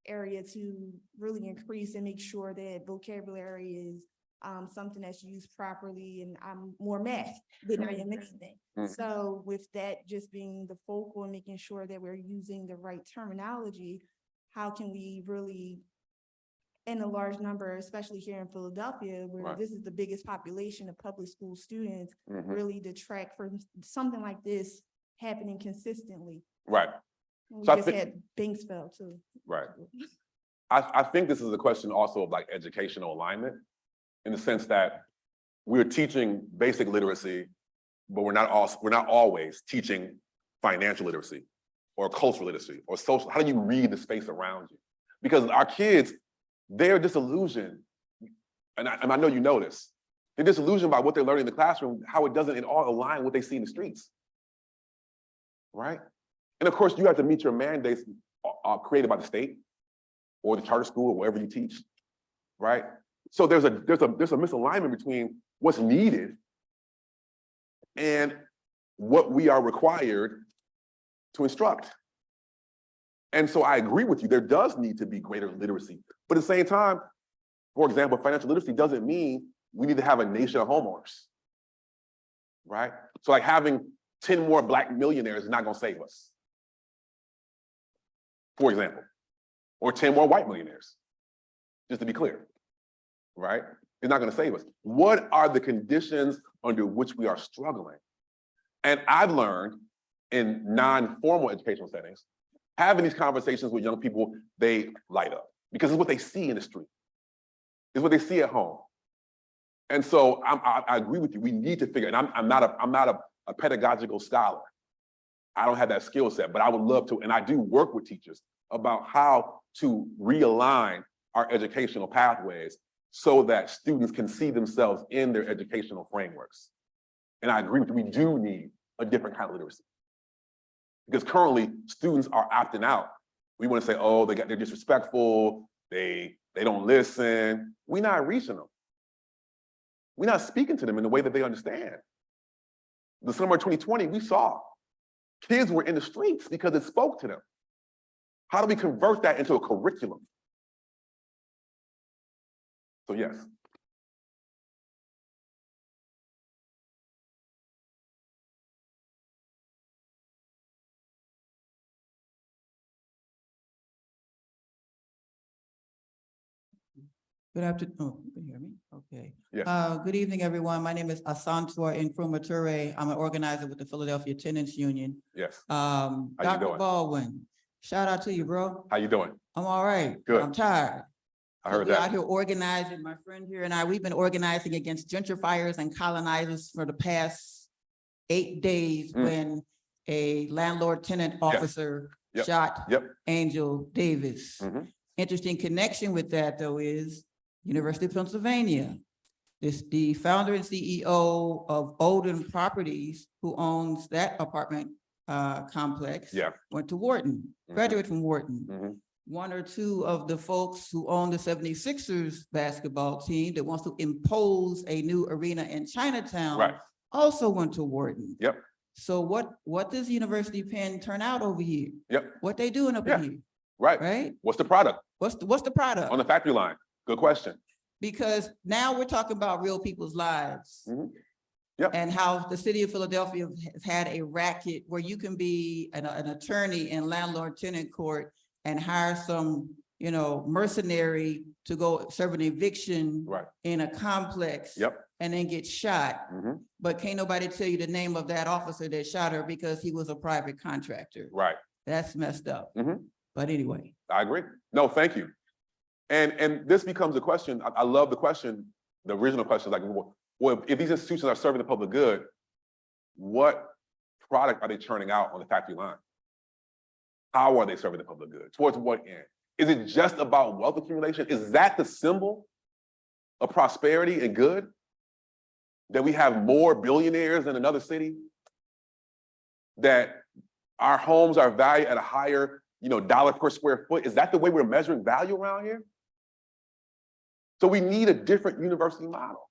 area to really increase and make sure that vocabulary is something that's used properly, and I'm more math than I am anything. Mhm. So with that just being the focal and making sure that we're using the right terminology, how can we really, in a large number, especially here in Philadelphia, where Right. this is the biggest population of public school students, Mhm. really detract from something like this happening consistently? Right, We So I just think- had Banksville too. right. I think this is a question also of like educational alignment, in the sense that we're teaching basic literacy, but we're not always teaching financial literacy or cultural literacy or social. How do you read the space around you? Because our kids, they're disillusioned, and I know you know this. They're disillusioned by what they're learning in the classroom, how it doesn't at all align with what they see in the streets, right? And of course, you have to meet your mandates created by the state or the charter school or wherever you teach, right? So there's a misalignment between what's needed and what we are required to instruct. And so I agree with you, there does need to be greater literacy. But at the same time, for example, financial literacy doesn't mean we need to have a nation of homeowners, right? So like having 10 more Black millionaires is not gonna save us, for example, or 10 more white millionaires, just to be clear, right? It's not gonna save us. What are the conditions under which we are struggling? And I've learned in non-formal educational settings, having these conversations with young people, they light up because it's what they see in the street. It's what they see at home. And so I agree with you. We need to figure, and I'm not a pedagogical scholar. I don't have that skill set, but I would love to, and I do work with teachers about how to realign our educational pathways so that students can see themselves in their educational frameworks. And I agree with you, we do need a different kind of literacy. Because currently, students are opting out. We want to say, oh, they're disrespectful, they don't listen. We're not reaching them. We're not speaking to them in the way that they understand. The summer of 2020, we saw kids were in the streets because it spoke to them. How do we convert that into a curriculum? So yes. Good afternoon. Oh, you can hear me? Okay. Yes. Good evening, everyone. My name is Asantua Nkrumah. I'm an organizer with the Philadelphia Tenants Union. Yes. Dr. doing? Baldwin, shout out to you, bro. How you doing? I'm all right. Good. I'm tired. I heard We're out that. here organizing, my friend here and I, we've been organizing against gentrifiers and colonizers for the past 8 days when a landlord-tenant officer Yep. shot Yep. Angel Davis. Mhm. Interesting connection with that, though, is University of Pennsylvania. The founder and CEO of Olden Properties, who owns that apartment complex, Yeah. went to Wharton, Mhm. graduated from Wharton. Mhm. One or two of the folks who own the 76ers basketball team that wants to impose a new arena in Chinatown Right. also went to Wharton. Yep. So what does University of Penn turn out over here? Yep. What they doing up Yeah. in here, Right. right? What's the product What's the product? on the factory line? Good question. Because now we're talking about real people's lives. Mhm. Yep. And how the city of Philadelphia has had a racket where you can be an attorney in landlord-tenant court and hire some, mercenary to go serve an eviction Right. in a complex. Yep. And then get shot. Mhm. But can't nobody tell you the name of that officer that shot her because he was a private contractor. Right. That's messed up. Mhm. But anyway. I agree. No, thank you. And this becomes a question. I love the question. The original question is like, well, if these institutions are serving the public good, what product are they churning out on the factory line? How are they serving the public good? Towards what end? Is it just about wealth accumulation? Is that the symbol of prosperity and good? That we have more billionaires in another city? That our homes are valued at a higher, dollar per square foot? Is that the way we're measuring value around here? So we need a different university model.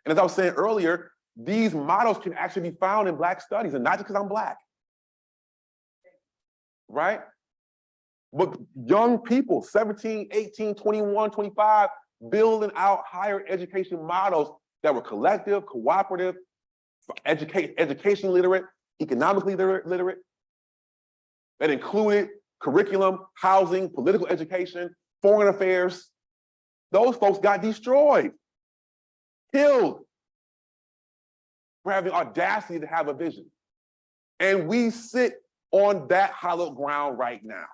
And as I was saying earlier, these models can actually be found in Black studies, and not just because I'm Black, right? But young people, 17, 18, 21, 25, building out higher education models that were collective, cooperative, education literate, economically literate, that included curriculum, housing, political education, foreign affairs. Those folks got destroyed, killed for having audacity to have a vision. And we sit on that hallowed ground right now.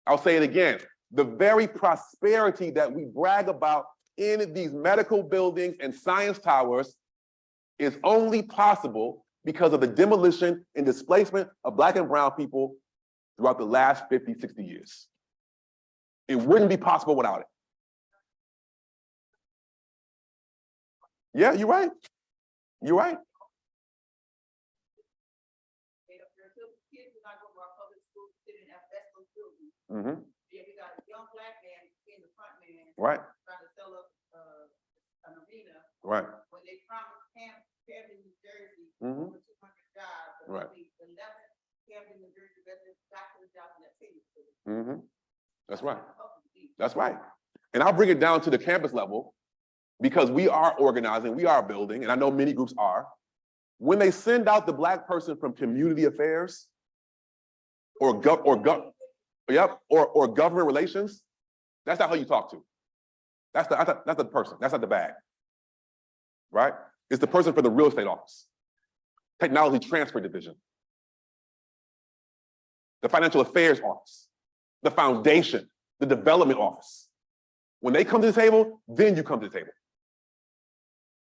I'll say it again, the very prosperity that we brag about in these medical buildings and science towers is only possible because of the demolition and displacement of Black and brown people throughout the last 50, 60 years. It wouldn't be possible without it. Yeah, you're right. You're right. Mm-hmm. Yeah, we got a young Black man in the front man. Right. Trying to sell us an arena. Right. When they promised Camden, New Jersey, Mm-hmm. over 200 jobs, but Right. only 11 Camden, New Jersey residents got to the jobs in that city. Mm-hmm. That's right. That's right. And I'll bring it down to the campus level because we are organizing, we are building, and I know many groups are. When they send out the Black person from community affairs or government relations, that's not who you talk to. That's the person. That's not the bag, right? It's the person for the real estate office, technology transfer division, the financial affairs office, the foundation, the development office. When they come to the table, then you come to the table.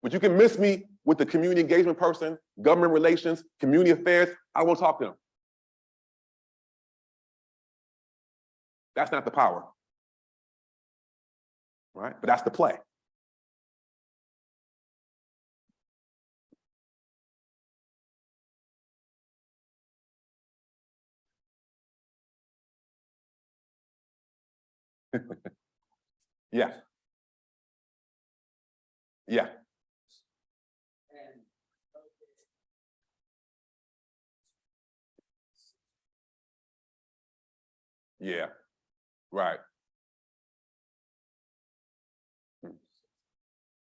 But you can miss me with the community engagement person, government relations, community affairs. I won't talk to them. That's not the power, right? But that's the play. Yeah. Yeah. Yeah. Right.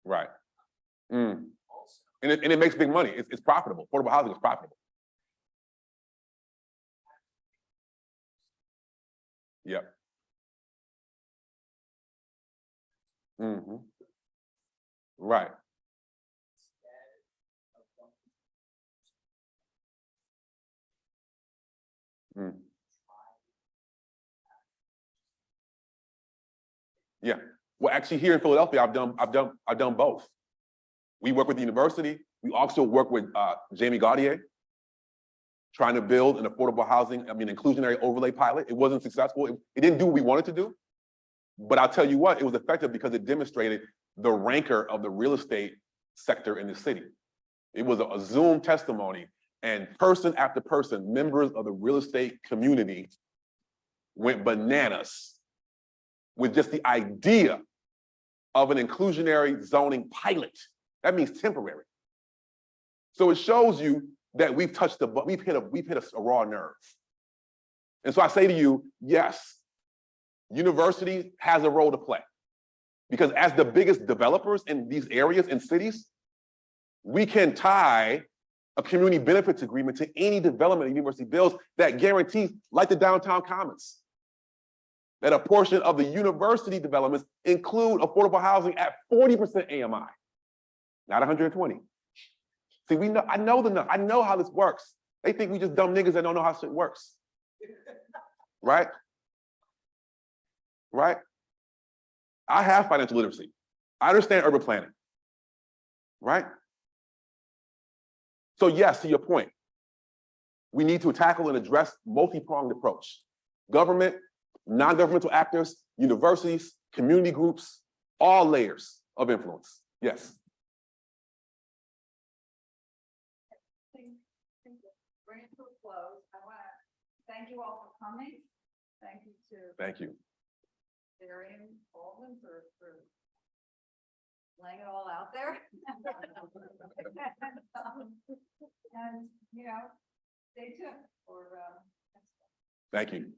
Right. Mm. And it makes big money. It's profitable. Affordable housing is profitable. Yep. Mm-hmm. Right. Mm. Yeah. Well, actually, here in Philadelphia, I've done both. We work with the university. We also work with Jamie Gaudier, trying to build an affordable housing, inclusionary overlay pilot. It wasn't successful. It didn't do what we wanted to do. But I'll tell you what, it was effective because it demonstrated the rancor of the real estate sector in the city. It was a Zoom testimony, and person after person, members of the real estate community went bananas with just the idea of an inclusionary zoning pilot. That means temporary. So it shows you that we've hit a raw nerve. And so I say to you, yes, university has a role to play. Because as the biggest developers in these areas and cities, we can tie a community benefits agreement to any development the university builds that guarantees, like the downtown commons, that a portion of the university developments include affordable housing at 40% AMI, not 120. See, I know how this works. They think we just dumb niggas that don't know how shit works. Right? Right? I have financial literacy. I understand urban planning. Right? So yes, to your point, we need to tackle and address multi-pronged approach. government, non-governmental actors, universities, community groups, all layers of influence. Yes. Bring it to a close. I want to thank you all for coming. Thank you to Thank you. Davarian, Baldwin for laying it all out there. And, you know, stay tuned for, Thank you.